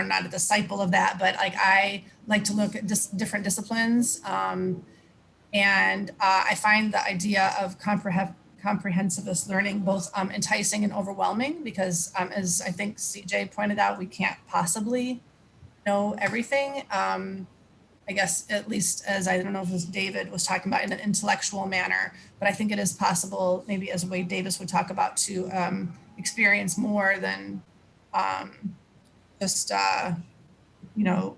Speaker 11: not a disciple of that, but like I like to look at different disciplines And I find the idea of comprehensivist learning both enticing and overwhelming because, as I think CJ pointed out, we can't possibly know everything. I guess at least as I don't know if it was David was talking about in an intellectual manner, but I think it is possible, maybe as Wade Davis would talk about, to experience more than just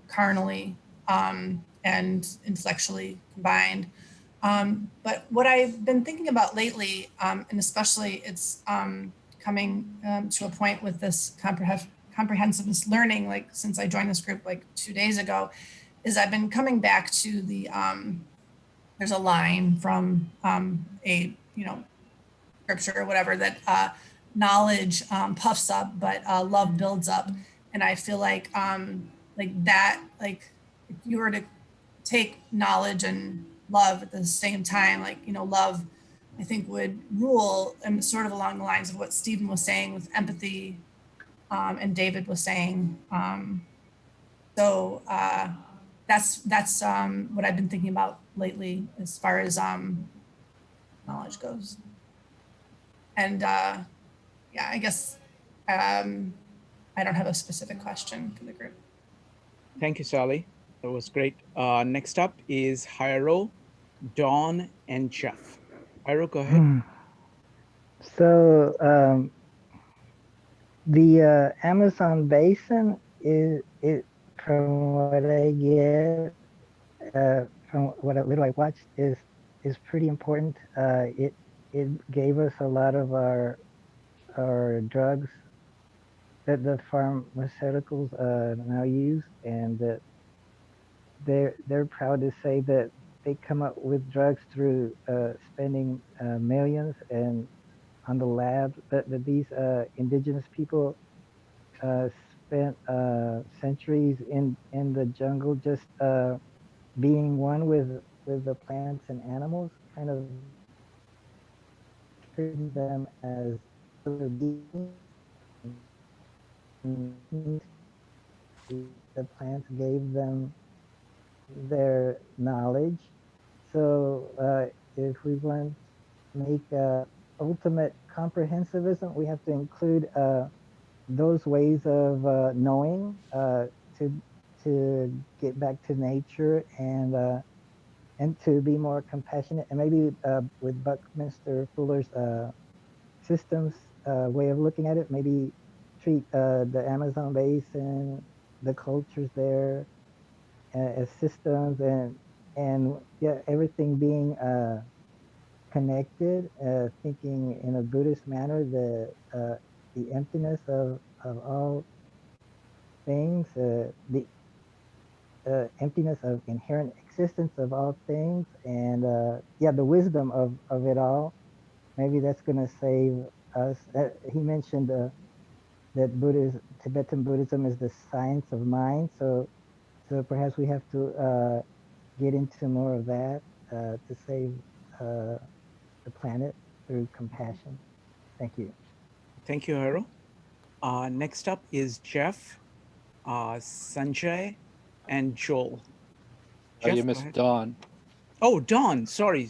Speaker 11: carnally and intellectually combined. But what I've been thinking about lately, and especially it's coming to a point with this comprehensivist learning, like since I joined this group like 2 days ago, is I've been coming back to the, there's a line from a, scripture or whatever that knowledge puffs up, but love builds up. And I feel like that, like if you were to take knowledge and love at the same time, love, I think would rule, and sort of along the lines of what Stephen was saying with empathy and David was saying. So that's what I've been thinking about lately as far as knowledge goes. And yeah, I guess I don't have a specific question for the group.
Speaker 1: Thank you, Sally. That was great. Next up is Jairo, Dawn, and Jeff. Jairo, go ahead.
Speaker 12: So the Amazon basin is, from what I get, from what little I watched, is pretty important. It gave us a lot of our drugs that the pharmaceuticals now use, and that they're proud to say that they come up with drugs through spending millions and on the lab that these indigenous people spent centuries in the jungle, just being one with the plants and animals, kind of treating them as other beings. The plants gave them their knowledge. So if we want to make ultimate comprehensivism, we have to include those ways of knowing to get back to nature and to be more compassionate, and maybe with Buckminster Fuller's systems way of looking at it, maybe treat the Amazon basin, the cultures there as systems, and yeah, everything being connected, thinking in a Buddhist manner, the emptiness of all things, the emptiness of inherent existence of all things, and yeah, the wisdom of it all. Maybe that's going to save us. He mentioned that Tibetan Buddhism is the science of mind. So perhaps we have to get into more of that to save the planet through compassion. Thank you.
Speaker 1: Thank you, Jairo. Next up is Jeff, Sanjay, and Joel.
Speaker 6: Oh, you
Speaker 1: Jeff, go
Speaker 6: missed
Speaker 1: ahead.
Speaker 6: Dawn.
Speaker 1: Oh, Dawn. Sorry.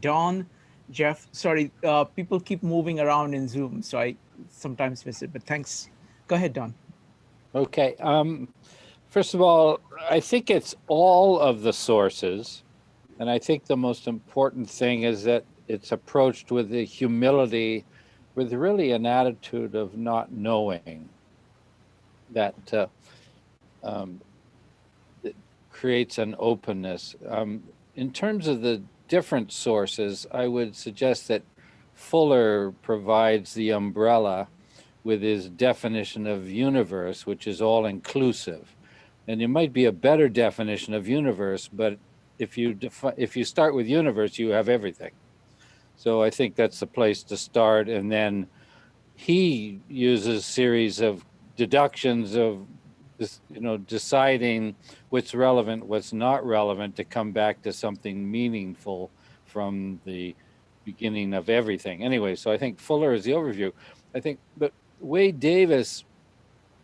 Speaker 1: Dawn, Jeff. Sorry. People keep moving around in Zoom, so I sometimes miss it. But thanks. Go ahead, Dawn.
Speaker 6: Okay. First of all, I think it's all of the sources. And I think the most important thing is that it's approached with the humility, with really an attitude of not knowing, that it creates an openness. In terms of the different sources, I would suggest that Fuller provides the umbrella with his definition of universe, which is all inclusive. And it might be a better definition of universe, but if you start with universe, you have everything. So I think that's the place to start. And then he uses a series of deductions of this, deciding what's relevant, what's not relevant, to come back to something meaningful from the beginning of everything. Anyway, so I think Fuller is the overview. I think, but Wade Davis,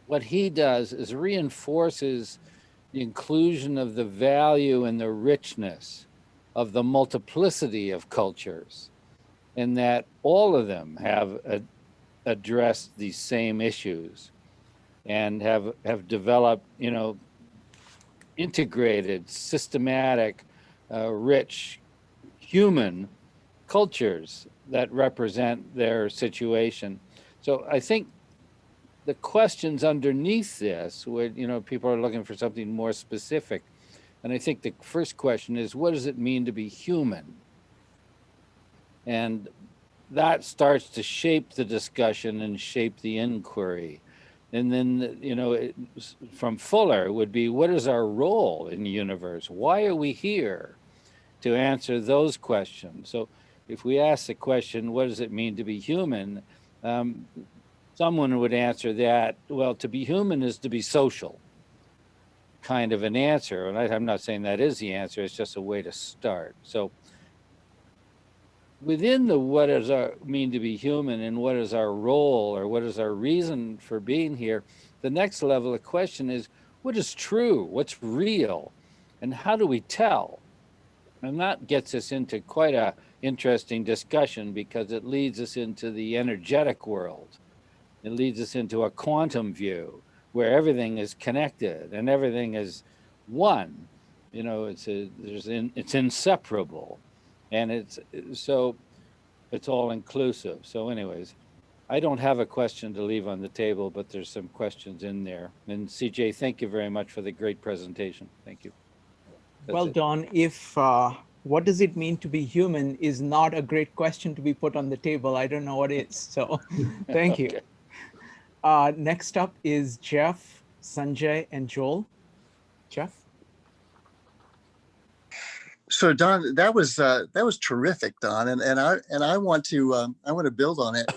Speaker 6: what he does is reinforces the inclusion of the value and the richness
Speaker 13: of the multiplicity of cultures, and that all of them have addressed these same issues and have developed, you know, integrated, systematic, rich human cultures that represent their situation. So I think the questions underneath this, where, you know, people are looking for something more specific. And I think the first question is, what does it mean to be human? And that starts to shape the discussion and shape the inquiry. And then, you know, from Fuller would be, what is our role in the universe? Why are we here? To answer those questions. So if we ask the question, what does it mean to be human? Someone would answer that, well, to be human is to be social, kind of an answer. And I'm not saying that is the answer, it's just a way to start. So within the what does our mean to be human and what is our role or what is our reason for being here, the next level of question is, what is true? What's real? And how do we tell? And that gets us into quite a interesting discussion because it leads us into the energetic world. It leads us into a quantum view where everything is connected and everything is one. You know, it's inseparable, and it's all inclusive. So, anyways, I don't have a question to leave on the table, but there's some questions in there. And CJ, thank you very much for the great presentation. Thank you.
Speaker 1: Well, Don, if what does it mean to be human is not a great question to be put on the table, I don't know what is. So thank you. Next up is Jeff, Sanjay, and Joel. Jeff?
Speaker 14: So Don, that was terrific, Don, and I want to build on it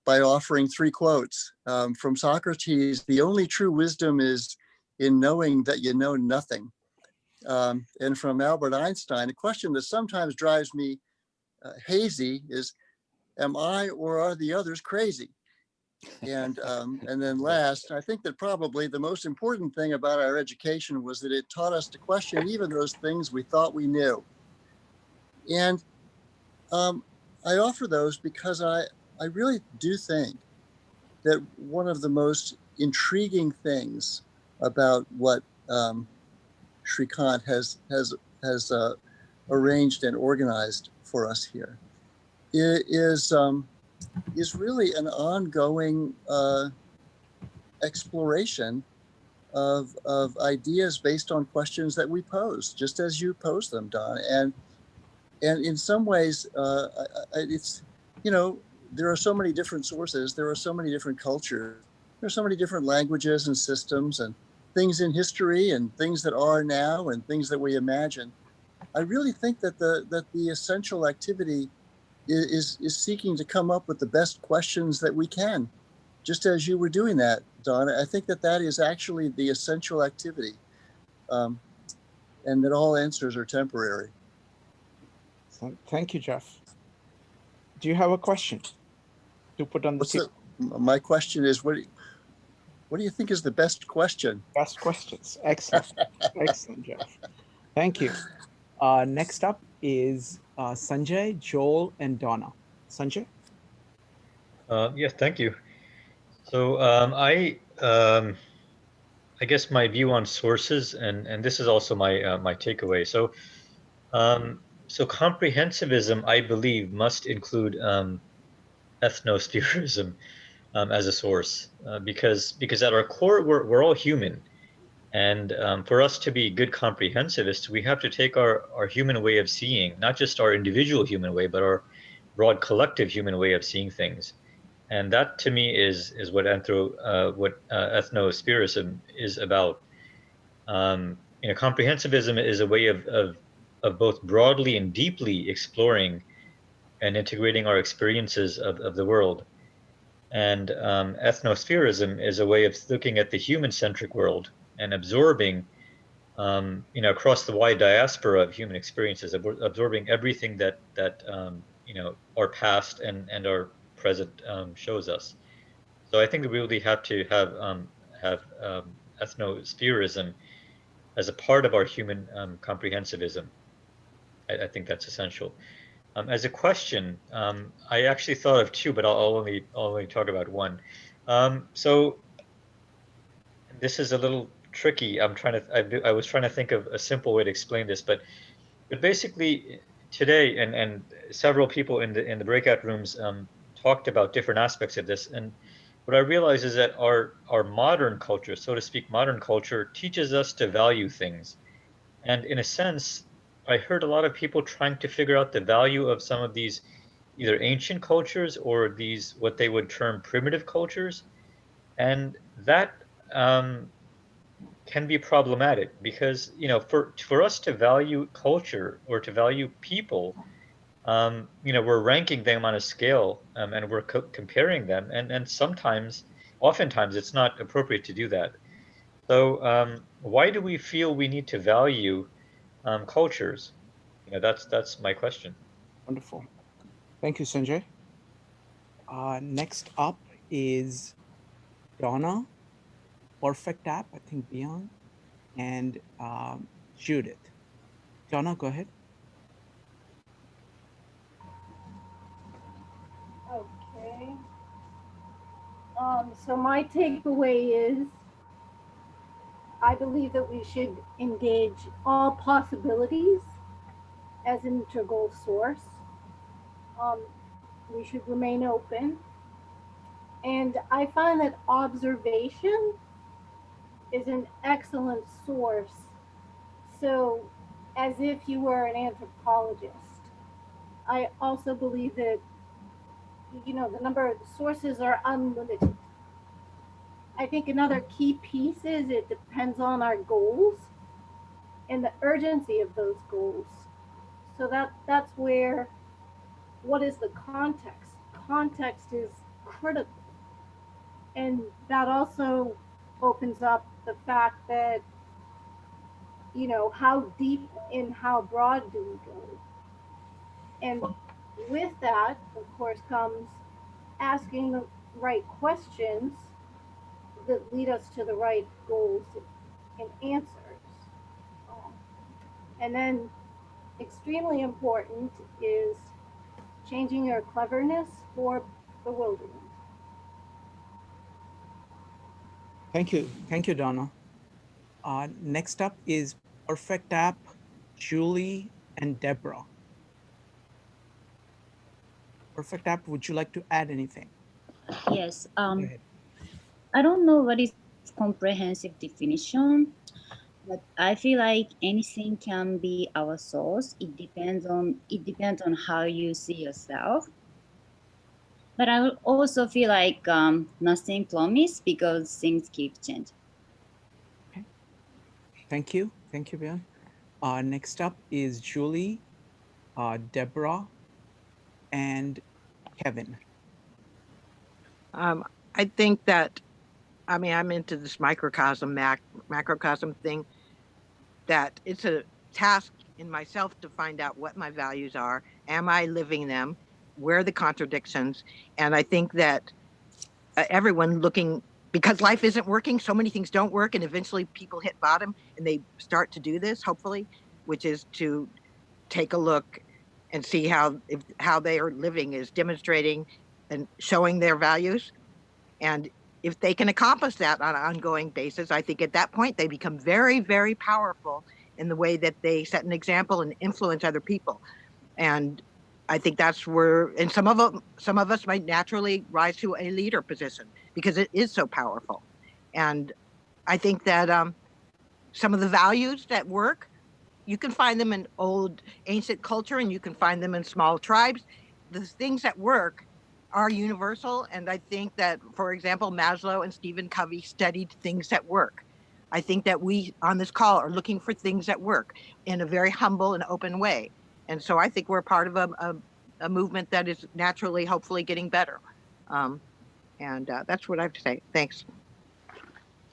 Speaker 14: by offering 3 quotes from Socrates. The only true wisdom is in knowing that you know nothing. And from Albert Einstein, a question that sometimes drives me hazy is, am I or are the others crazy? And then last, I think that probably the most important thing about our education was that it taught us to question even those things we thought we knew. And I offer those because I really do think that one of the most intriguing things about what Shrikant has arranged and organized for us here is really an ongoing exploration of ideas based on questions that we pose, just as you pose them, Don. And in some ways, it's, you know, there are so many different sources, there are so many different cultures, there are so many different languages and systems and things in history and things that are now and things that we imagine. I really think that the essential activity is seeking to come up with the best questions that we can, just as you were doing that, Don. I think that is actually the essential activity, and that all answers are temporary.
Speaker 1: Thank you, Jeff. Do you have a question to put on the table?
Speaker 14: My question is, what do you think is the best question?
Speaker 1: Best questions. Excellent. Excellent, Jeff. Thank you. Next up is Sanjay, Joel, and Donna. Sanjay?
Speaker 15: Yes, thank you. So I guess my view on sources, and this is also my my takeaway. So so comprehensivism, I believe, must include ethnospherism as a source, because at our core we're all human, and for us to be good comprehensivists, we have to take our human way of seeing, not just our individual human way, but our broad collective human way of seeing things. And that, to me, is what ethnospherism is about. You know, comprehensivism is a way of both broadly and deeply exploring and integrating our experiences of the world. And ethnospherism is a way of looking at the human-centric world and absorbing, you know, across the wide diaspora of human experiences, absorbing everything that you know, our past and our present shows us. So I think that we really have to have ethnospherism as a part of our human comprehensivism. I think that's essential. As a question, I actually thought of two, but I'll only talk about one. So this is a little tricky. I was trying to think of a simple way to explain this, but basically today, and several people in the breakout rooms talked about different aspects of this, and what I realize is that our modern culture, so to speak, modern culture teaches us to value things, and in a sense, I heard a lot of people trying to figure out the value of some of these either ancient cultures or these what they would term primitive cultures, and that can be problematic because for us to value culture or to value people, we're ranking them on a scale, and we're comparing them, and oftentimes it's not appropriate to do that. So why do we feel we need to value cultures? That's my question.
Speaker 1: Wonderful. Thank you, Sanjay. Next up is Donna, Perfect App, I think Beyond, and Judith. Donna, go ahead.
Speaker 16: Okay. So my takeaway is I believe that we should engage all possibilities as an integral source. We should remain open. And I find that observation is an excellent source. So, as if you were an anthropologist, I also believe that, the number of sources are unlimited. I think another key piece is it depends on our goals and the urgency of those goals. So that's where, what is the context? Context is critical. And that also opens up the fact that, how deep and how broad do we go? And with that, of course, comes asking the right questions that lead us to the right goals and answers. And then, extremely important is changing your cleverness for bewilderment.
Speaker 1: Thank you, Donna. Next up is Perfect App, Julie, and Deborah. Perfect App, would you like to add anything?
Speaker 17: Yes. I don't know what is comprehensive definition, but I feel like anything can be our source. It depends on how you see yourself. But I also feel like nothing promised because things keep changing.
Speaker 1: Okay. Thank you, Björn. Next up is Julie, Deborah, and Kevin.
Speaker 18: I think that, I'm into this macrocosm thing, that it's a task in myself to find out what my values are. Am I living them? Where are the contradictions? And I think that everyone looking, because life isn't working, so many things don't work, and eventually people hit bottom and they start to do this, hopefully, which is to take a look and see how they are living is demonstrating and showing their values. And if they can accomplish that on an ongoing basis, I think at that point they become very, very powerful in the way that they set an example and influence other people. And I think that's where, and some of us might naturally rise to a leader position because it is so powerful. And I think that some of the values that work, you can find them in old ancient culture and you can find them in small tribes. The things that work are universal. And I think that, for example, Maslow and Stephen Covey studied things that work. I think that we on this call are looking for things that work in a very humble and open way. And so I think we're part of a movement that is naturally, hopefully getting better. And that's what I have to say. Thanks.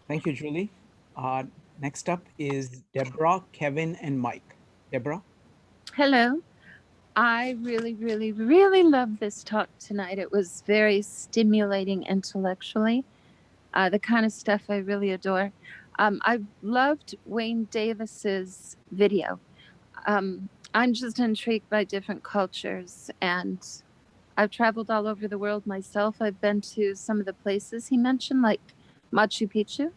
Speaker 1: Thank you, Julie. Next up is Deborah, Kevin, and Mike. Deborah?
Speaker 19: Hello. I really, really, really love this talk tonight. It was very stimulating intellectually, the kind of stuff I really adore. I loved Wayne Davis's video. I'm just intrigued by different cultures, and I've traveled all over the world myself. I've been to some of the places he mentioned, like Machu Picchu,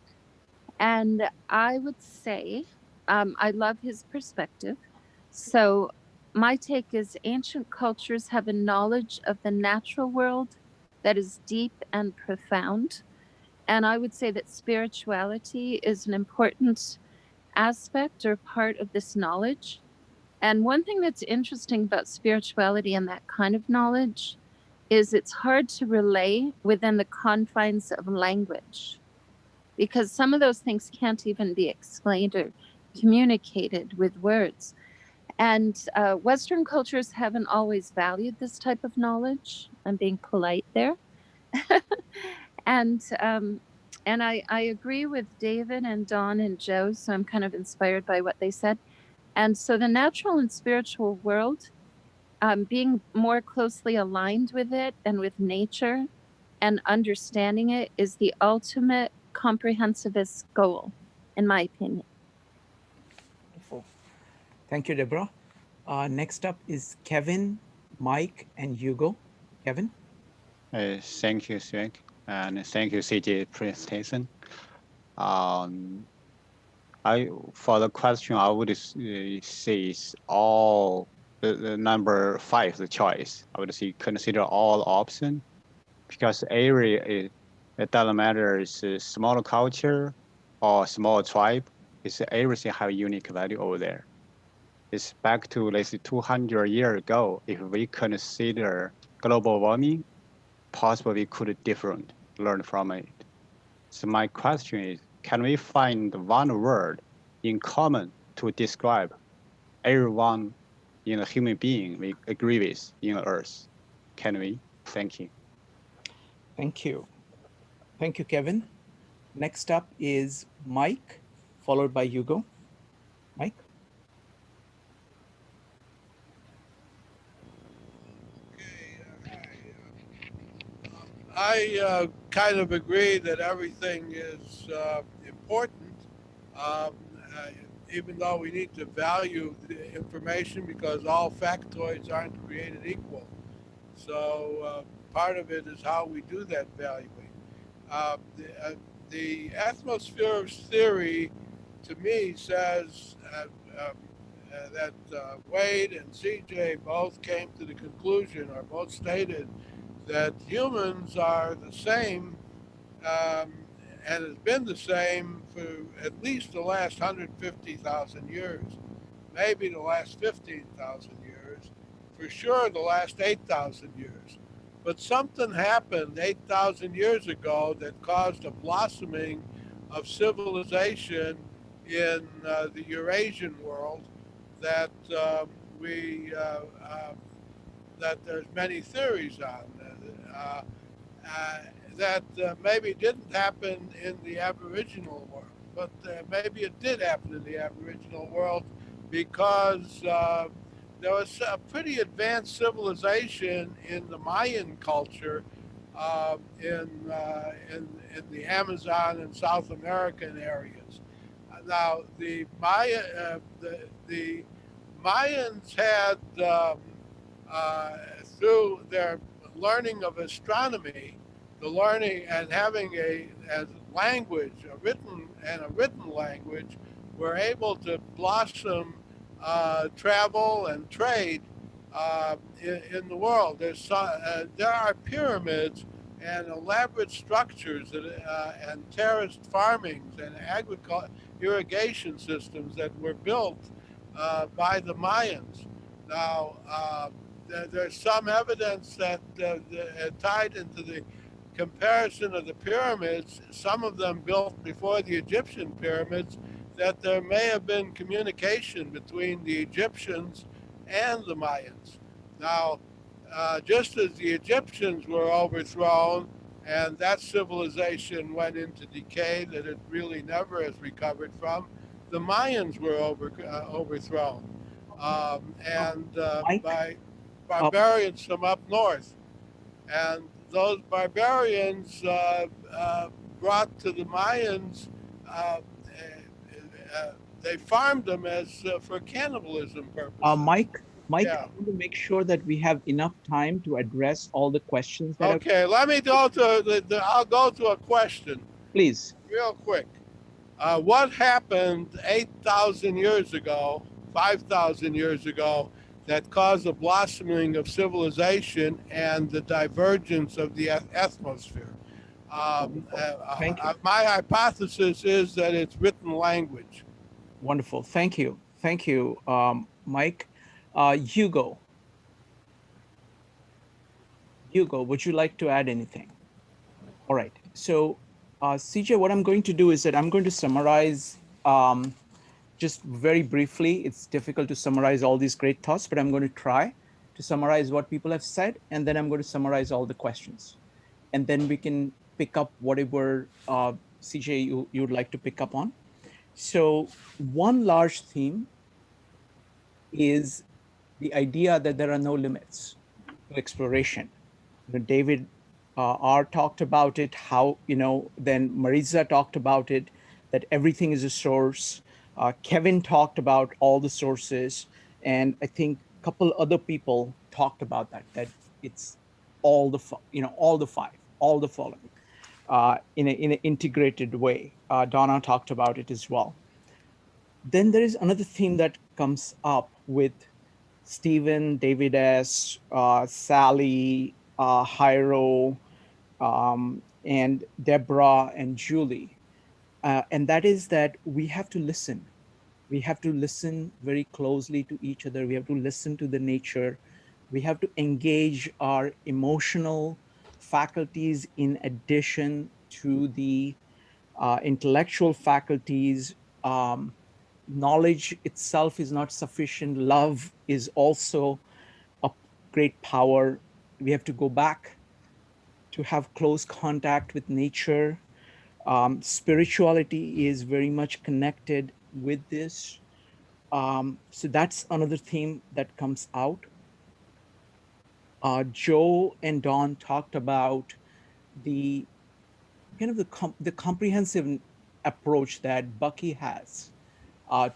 Speaker 19: and I would say I love his perspective. So my take is ancient cultures have a knowledge of the natural world that is deep and profound. And I would say that spirituality is an important aspect or part of this knowledge. And one thing that's interesting about spirituality and that kind of knowledge is it's hard to relay within the confines of language, because some of those things can't even be explained or communicated with words. And Western cultures haven't always valued this type of knowledge. I'm being polite there. and I agree with David and Dawn and Joe, so I'm kind of inspired by what they said. And so the natural and spiritual world, being more closely aligned with it and with nature and understanding it is the ultimate comprehensivist goal, in my opinion.
Speaker 1: Wonderful. Thank you, Deborah. Next up is Kevin, Mike, and Hugo. Kevin?
Speaker 20: Thank you, Shrek, and thank you, CJ presentation. For the question, I would say is all the number 5, the choice. I would say consider all options, because area it doesn't matter it's a small culture or small tribe. It's everything have unique value over there. It's back to let's say 200 years ago. If we consider global warming, possibly we could learn from it. So my question is, can we find one word in common to describe everyone in a human being we agree with in Earth? Can we? Thank you.
Speaker 1: Thank you. Thank you, Kevin. Next up is Mike, followed by Hugo. Mike?
Speaker 21: I kind of agree that everything is important, um, uh, even though we need to value the information because all factoids aren't created equal. So part of it is how we do that valuing. The Ethnosphere theory, to me, says that Wade and CJ both came to the conclusion, or both stated, that humans are the same and has been the same for at least the last 150,000 years, maybe the last 15,000 years, for sure the last 8,000 years. But something happened 8,000 years ago that caused a blossoming of civilization in the Eurasian world that that there's many theories on. That maybe didn't happen in the Aboriginal world, but maybe it did happen in the Aboriginal world because there was a pretty advanced civilization in the Mayan culture in the Amazon and South American areas. Now, the Mayans had, through their learning of astronomy, the learning and having a language, a written language, were able to blossom travel and trade in the world. There are pyramids and elaborate structures and terraced farmings and irrigation systems that were built by the Mayans. Now, there's some evidence that tied into the comparison of the pyramids, some of them built before the Egyptian pyramids, that there may have been communication between the Egyptians and the Mayans. Now, just as the Egyptians were overthrown and that civilization went into decay that it really never has recovered from, the Mayans were overthrown by barbarians from up north. And those barbarians brought to the Mayans they farmed them as for cannibalism purposes.
Speaker 1: Mike,
Speaker 21: Yeah.
Speaker 1: I want to make sure that we have enough time to address all the questions that
Speaker 21: Okay, let me go to I'll go to a question.
Speaker 1: Please.
Speaker 21: Real quick. What happened 8,000 years ago, 5,000 years ago, that caused the blossoming of civilization and the divergence of the ethnosphere?
Speaker 1: Thank you.
Speaker 21: My hypothesis is that it's written language.
Speaker 1: Wonderful. Thank you. Thank you, Mike. Hugo. Hugo, would you like to add anything? All right. So, CJ, what I'm going to do is that I'm going to summarize just very briefly. It's difficult to summarize all these great thoughts, but I'm going to try to summarize what people have said, and then I'm going to summarize all the questions. And then we can pick up whatever, CJ, you'd like to pick up on. So one large theme is the idea that there are no limits to exploration. David R. talked about it, how, then Marisa talked about it, that everything is a source. Kevin talked about all the sources. And I think a couple other people talked about that it's all the, all the five, all the following in an integrated way. Donna talked about it as well. Then there is another theme that comes up with Stephen, David S., Sally, Hyro, and Deborah and Julie. And that is that we have to listen. We have to listen very closely to each other. We have to listen to the nature. We have to engage our emotional faculties in addition to the intellectual faculties. Knowledge itself is not sufficient. Love is also a great power. We have to go back to have close contact with nature. Spirituality is very much connected with this. So that's another theme that comes out. Joe and Don talked about the kind of the comprehensive approach that Bucky has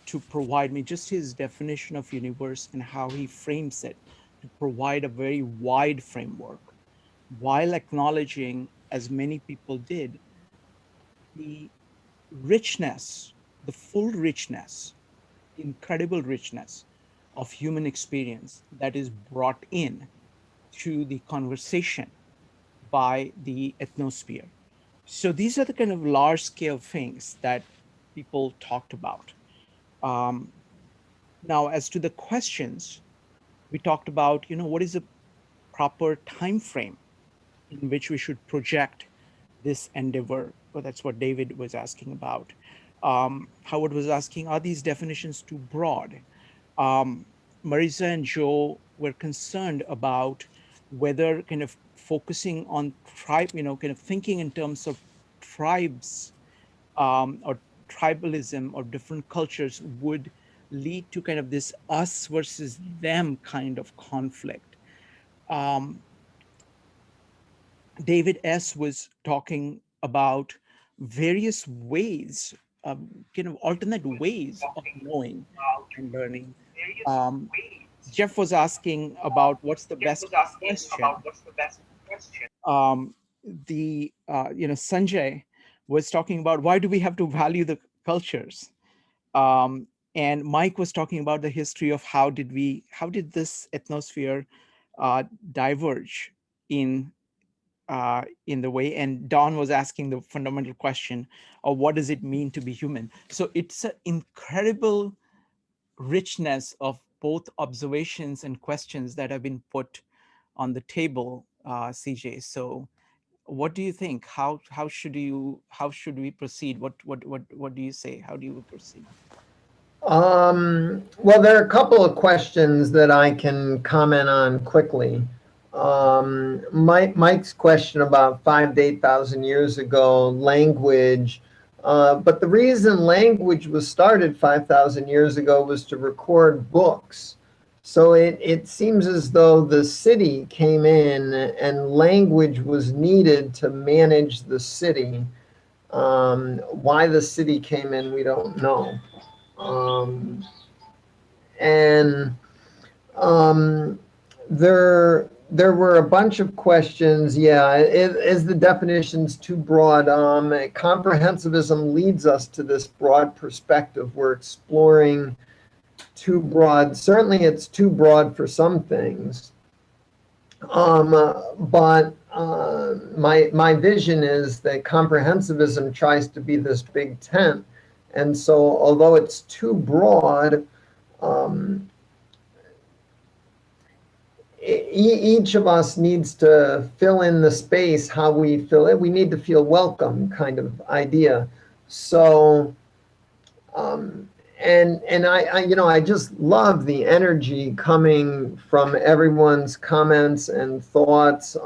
Speaker 1: to provide me just his definition of universe and how he frames it, to provide a very wide framework while acknowledging, as many people did, the richness, the full richness, incredible richness of human experience that is brought in to the conversation by the ethnosphere. So these are the kind of large scale things that people talked about. Now, as to the questions, we talked about, what is a proper time frame in which we should project this endeavor? Well, that's what David was asking about. Howard was asking, are these definitions too broad? Marisa and Joe were concerned about whether kind of focusing on tribe, kind of thinking in terms of tribes or tribalism or different cultures would lead to kind of this us versus them kind of conflict. David S. was talking about various ways, kind of alternate ways of knowing and learning. Jeff was asking about what's the best question. Sanjay was talking about why do we have to value the cultures? And Mike was talking about the history of how did this ethnosphere diverge in the way, and Don was asking the fundamental question of what does it mean to be human? So it's an incredible richness of both observations and questions that have been put on the table, CJ. So what do you think? How should we proceed? What do you say? How do you proceed?
Speaker 2: Well, there are a couple of questions that I can comment on quickly. Mike's question about 5,000 to 8,000 years ago, language. But the reason language was started 5,000 years ago was to record books. So it seems as though the city came in and language was needed to manage the city. Why the city came in, we don't know. And there were a bunch of questions. Yeah, is the definitions too broad? Comprehensivism leads us to this broad perspective. We're exploring too broad. Certainly, it's too broad for some things. But my vision is that comprehensivism tries to be this big tent, and so although it's too broad, each of us needs to fill in the space how we fill it. We need to feel welcome, kind of idea. So, and I just love the energy coming from everyone's comments and thoughts.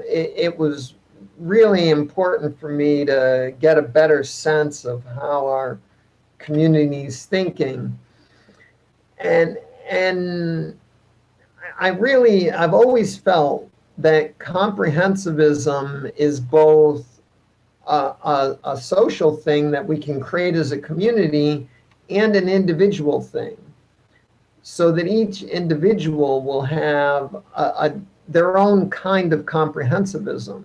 Speaker 2: It was really important for me to get a better sense of how our community's thinking, and I've always felt that comprehensivism is both a social thing that we can create as a community and an individual thing, so that each individual will have their own kind of comprehensivism.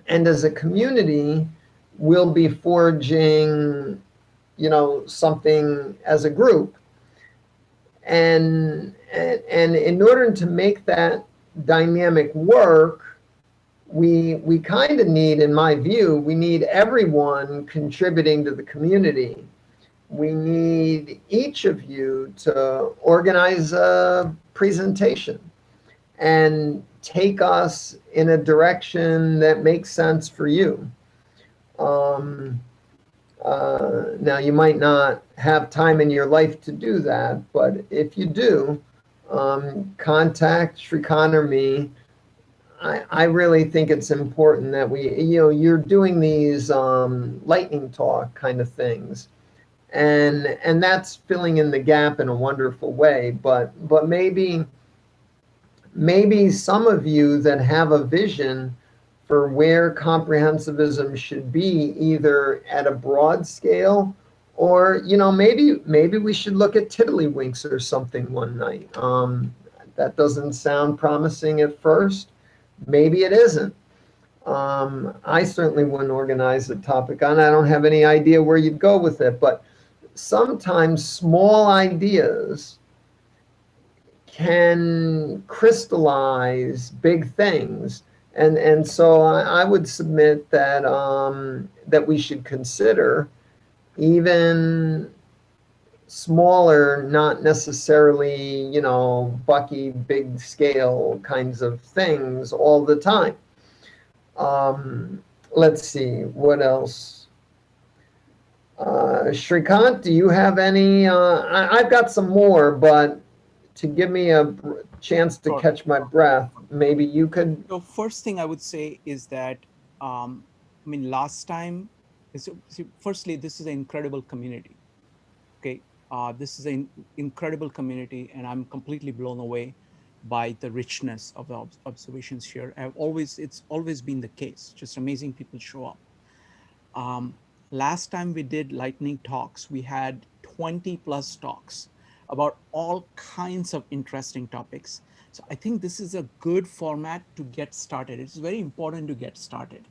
Speaker 2: And as a community, we'll be forging, something as a group. And in order to make that dynamic work, we kind of need, in my view, we need everyone contributing to the community. We need each of you to organize a presentation and take us in a direction that makes sense for you. Now, you might not have time in your life to do that, but if you do, contact Shrikant or me. I really think it's important that you're doing these lightning talk kind of things, and that's filling in the gap in a wonderful way. But maybe some of you that have a vision for where comprehensivism should be, either at a broad scale, or maybe we should look at tiddlywinks or something one night. That doesn't sound promising at first. Maybe it isn't. I certainly wouldn't organize a topic on it. I don't have any idea where you'd go with it, but sometimes small ideas can crystallize big things. And so I would submit that that we should consider even smaller, not necessarily, Bucky, big scale kinds of things all the time. Let's see, what else? Shrikant, do you have any? I've got some more, but to give me a chance to catch my breath, maybe you could.
Speaker 1: So first thing I would say is that, last time, firstly, this is an incredible community. Okay, this is an incredible community, and I'm completely blown away by the richness of the observations here. It's always been the case. Just amazing people show up. Last time we did lightning talks, we had 20 plus talks about all kinds of interesting topics. So I think this is a good format to get started. It's very important to get started.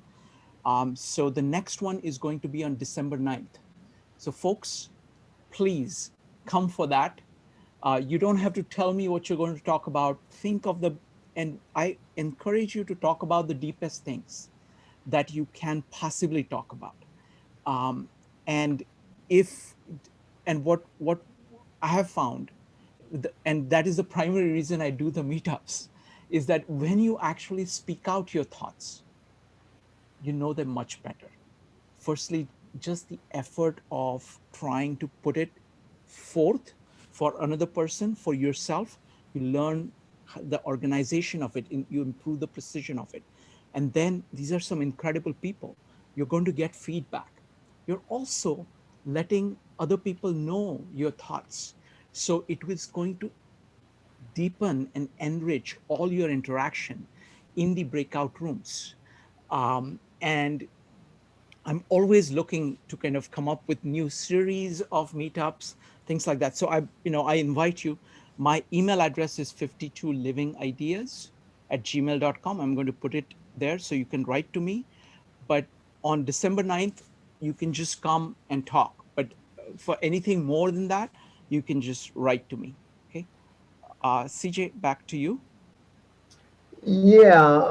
Speaker 1: So the next one is going to be on December 9th. So folks, please come for that. You don't have to tell me what you're going to talk about. And I encourage you to talk about the deepest things that you can possibly talk about. And what I have found, and that is the primary reason I do the meetups, is that when you actually speak out your thoughts, you know them much better. Firstly, just the effort of trying to put it forth for another person, for yourself, you learn the organization of it, you improve the precision of it. And then these are some incredible people. You're going to get feedback. You're also letting other people know your thoughts. So it is going to deepen and enrich all your interaction in the breakout rooms. And I'm always looking to kind of come up with new series of meetups, things like that. So I invite you. My email address is 52livingideas@gmail.com. I'm going to put it there so you can write to me. But on December 9th, you can just come and talk. But for anything more than that, you can just write to me. Okay. CJ, back to you.
Speaker 2: Yeah,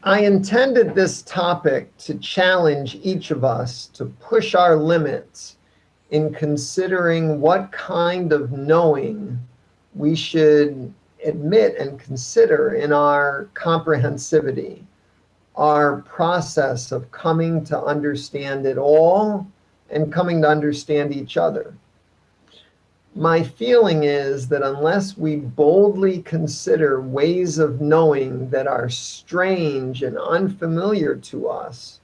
Speaker 2: I intended this topic to challenge each of us to push our limits in considering what kind of knowing we should admit and consider in our comprehensivity, our process of coming to understand it all and coming to understand each other. My feeling is that unless we boldly consider ways of knowing that are strange and unfamiliar to us,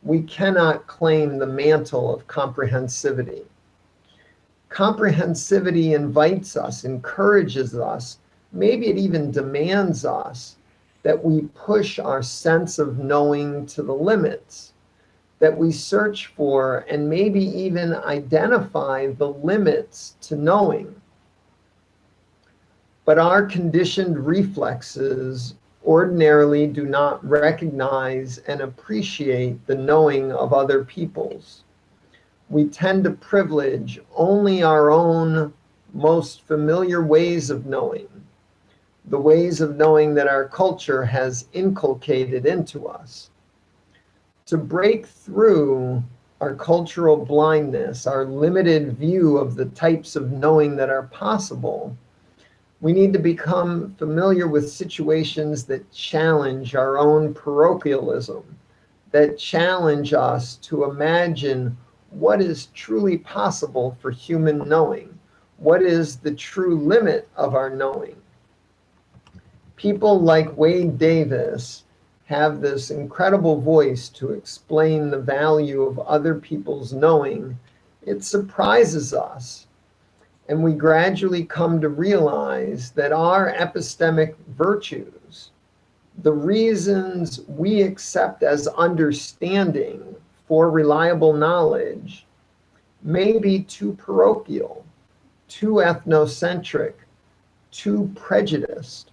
Speaker 2: we cannot claim the mantle of comprehensivity. Comprehensivity invites us, encourages us, maybe it even demands us that we push our sense of knowing to the limits, that we search for and maybe even identify the limits to knowing. But our conditioned reflexes ordinarily do not recognize and appreciate the knowing of other people's. We tend to privilege only our own most familiar ways of knowing, the ways of knowing that our culture has inculcated into us. To break through our cultural blindness, our limited view of the types of knowing that are possible, we need to become familiar with situations that challenge our own parochialism, that challenge us to imagine what is truly possible for human knowing, what is the true limit of our knowing. People like Wade Davis have this incredible voice to explain the value of other people's knowing. It surprises us, and we gradually come to realize that our epistemic virtues, the reasons we accept as understanding for reliable knowledge, may be too parochial, too ethnocentric, too prejudiced.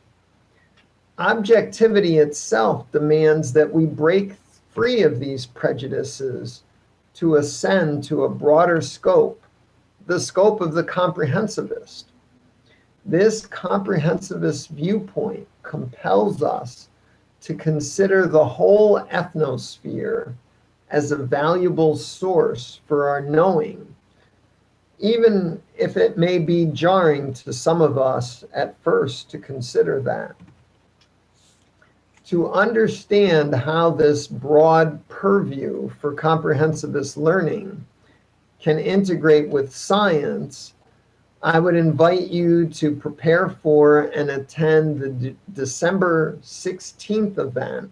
Speaker 2: Objectivity itself demands that we break free of these prejudices to ascend to a broader scope, the scope of the comprehensivist. This comprehensivist viewpoint compels us to consider the whole ethnosphere as a valuable source for our knowing, even if it may be jarring to some of us at first to consider that. To understand how this broad purview for comprehensivist learning can integrate with science, I would invite you to prepare for and attend the December 16th event,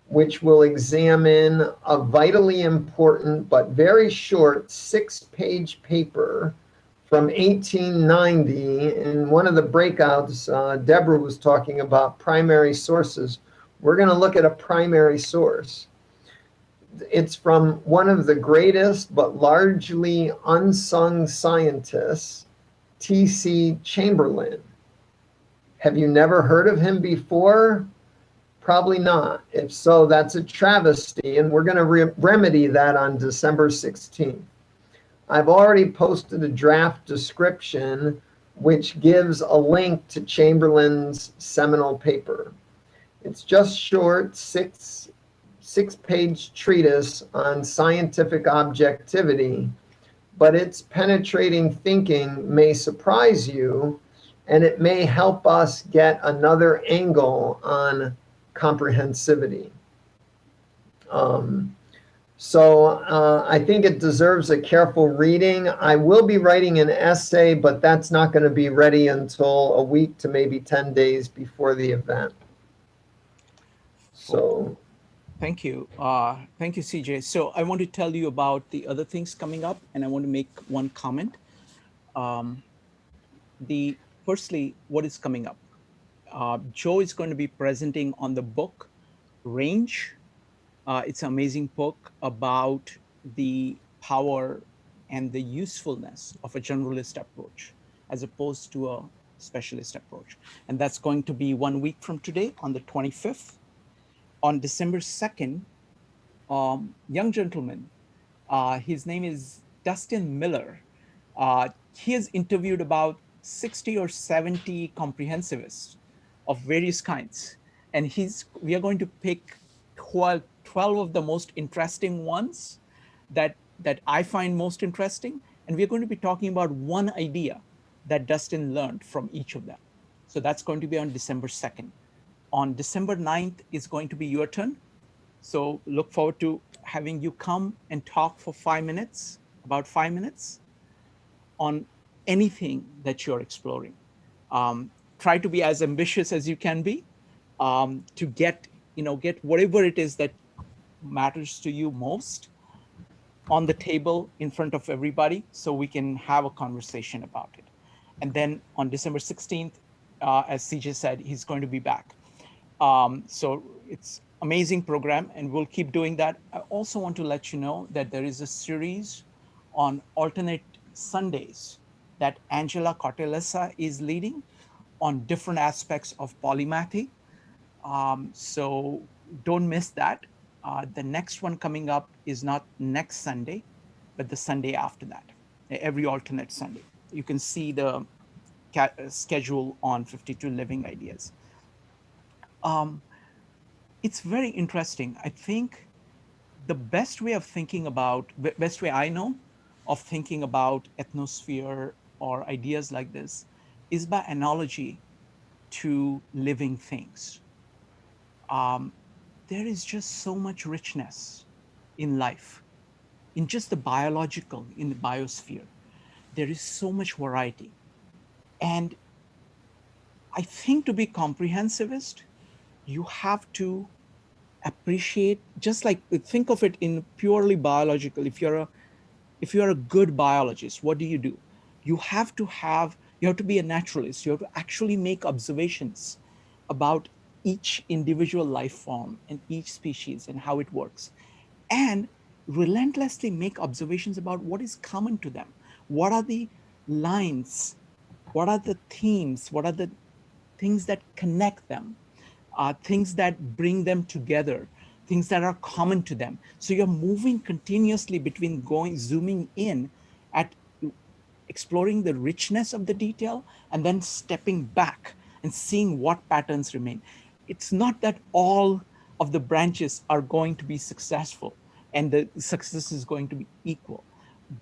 Speaker 2: which will examine a vitally important but very short 6-page paper from 1890. In one of the breakouts, Deborah was talking about primary sources. We're going to look at a primary source. It's from one of the greatest but largely unsung scientists, T.C. Chamberlain. Have you never heard of him before? Probably not. If so, that's a travesty, and we're going to remedy that on December 16th. I've already posted a draft description which gives a link to Chamberlain's seminal paper. It's just short, six-page treatise on scientific objectivity, but its penetrating thinking may surprise you, and it may help us get another angle on comprehensivity. I think it deserves a careful reading. I will be writing an essay, but that's not going to be ready until a week to maybe 10 days before the event. So
Speaker 1: thank you. Thank you, CJ. So I want to tell you about the other things coming up, and I want to make one comment. Firstly, what is coming up? Joe is going to be presenting on the book Range. It's an amazing book about the power and the usefulness of a generalist approach as opposed to a specialist approach. And that's going to be 1 week from today on the 25th. On December 2nd, young gentleman, his name is Dustin Miller. He has interviewed about 60 or 70 comprehensivists of various kinds. And we are going to pick 12 of the most interesting ones that I find most interesting. And we're going to be talking about one idea that Dustin learned from each of them. So that's going to be on December 2nd. On December 9th is going to be your turn. So look forward to having you come and talk for 5 minutes, about 5 minutes, on anything that you're exploring. Try to be as ambitious as you can be, to get whatever it is that matters to you most on the table in front of everybody so we can have a conversation about it. And then on December 16th, as CJ said, he's going to be back. So it's amazing program, and we'll keep doing that. I also want to let you know that there is a series on alternate Sundays that Angela Cortellessa is leading on different aspects of polymathy. So don't miss that. The next one coming up is not next Sunday, but the Sunday after that, every alternate Sunday. You can see the schedule on 52 Living Ideas. It's very interesting. I think the best way of thinking about, best way I know of thinking about ethnosphere or ideas like this is by analogy to living things. There is just so much richness in life, in just the biological, in the biosphere. There is so much variety. And I think to be comprehensivist, you have to appreciate, just like think of it in purely biological. If you're a good biologist, what do? You have to be a naturalist. You have to actually make observations about each individual life form and each species and how it works, and relentlessly make observations about what is common to them. What are the lines? What are the themes? What are the things that connect them? Things that bring them together, things that are common to them. So you're moving continuously between zooming in at exploring the richness of the detail and then stepping back and seeing what patterns remain. It's not that all of the branches are going to be successful and the success is going to be equal,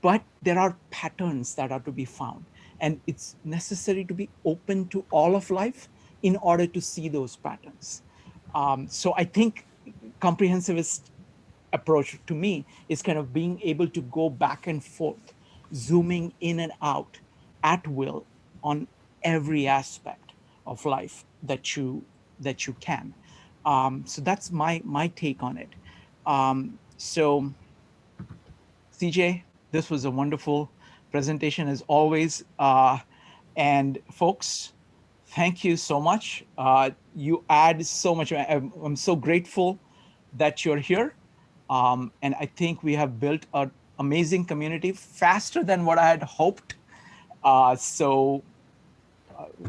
Speaker 1: but there are patterns that are to be found. And it's necessary to be open to all of life in order to see those patterns. So I think comprehensivist approach to me is kind of being able to go back and forth, zooming in and out at will on every aspect of life that you can. So that's my take on it. So CJ, this was a wonderful presentation as always. And folks, thank you so much. You add so much. I'm so grateful that you're here. And I think we have built an amazing community faster than what I had hoped. So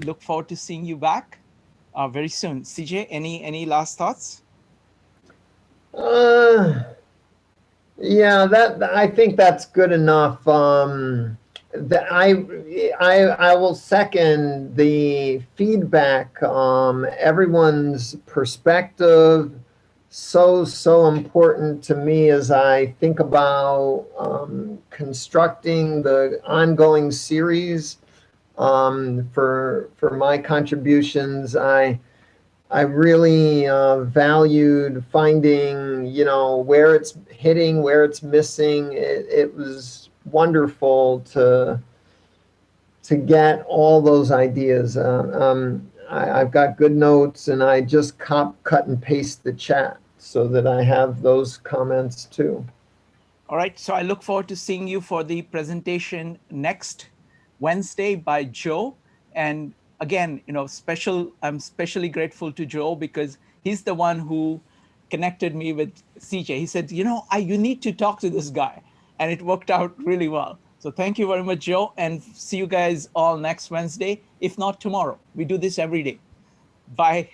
Speaker 1: look forward to seeing you back very soon. CJ, any last thoughts?
Speaker 2: Yeah, I think that's good enough. I will second the feedback. Everyone's perspective so important to me as I think about constructing the ongoing series. For my contributions, I really valued finding, where it's hitting, where it's missing. It was wonderful to get all those ideas. I've got good notes, and I just cut and paste the chat so that I have those comments too.
Speaker 1: All right, so I look forward to seeing you for the presentation next Wednesday by Joe. And again, I'm especially grateful to Joe because he's the one who connected me with CJ. He said, you need to talk to this guy. And it worked out really well. So thank you very much, Joe. And see you guys all next Wednesday, if not tomorrow. We do this every day. Bye.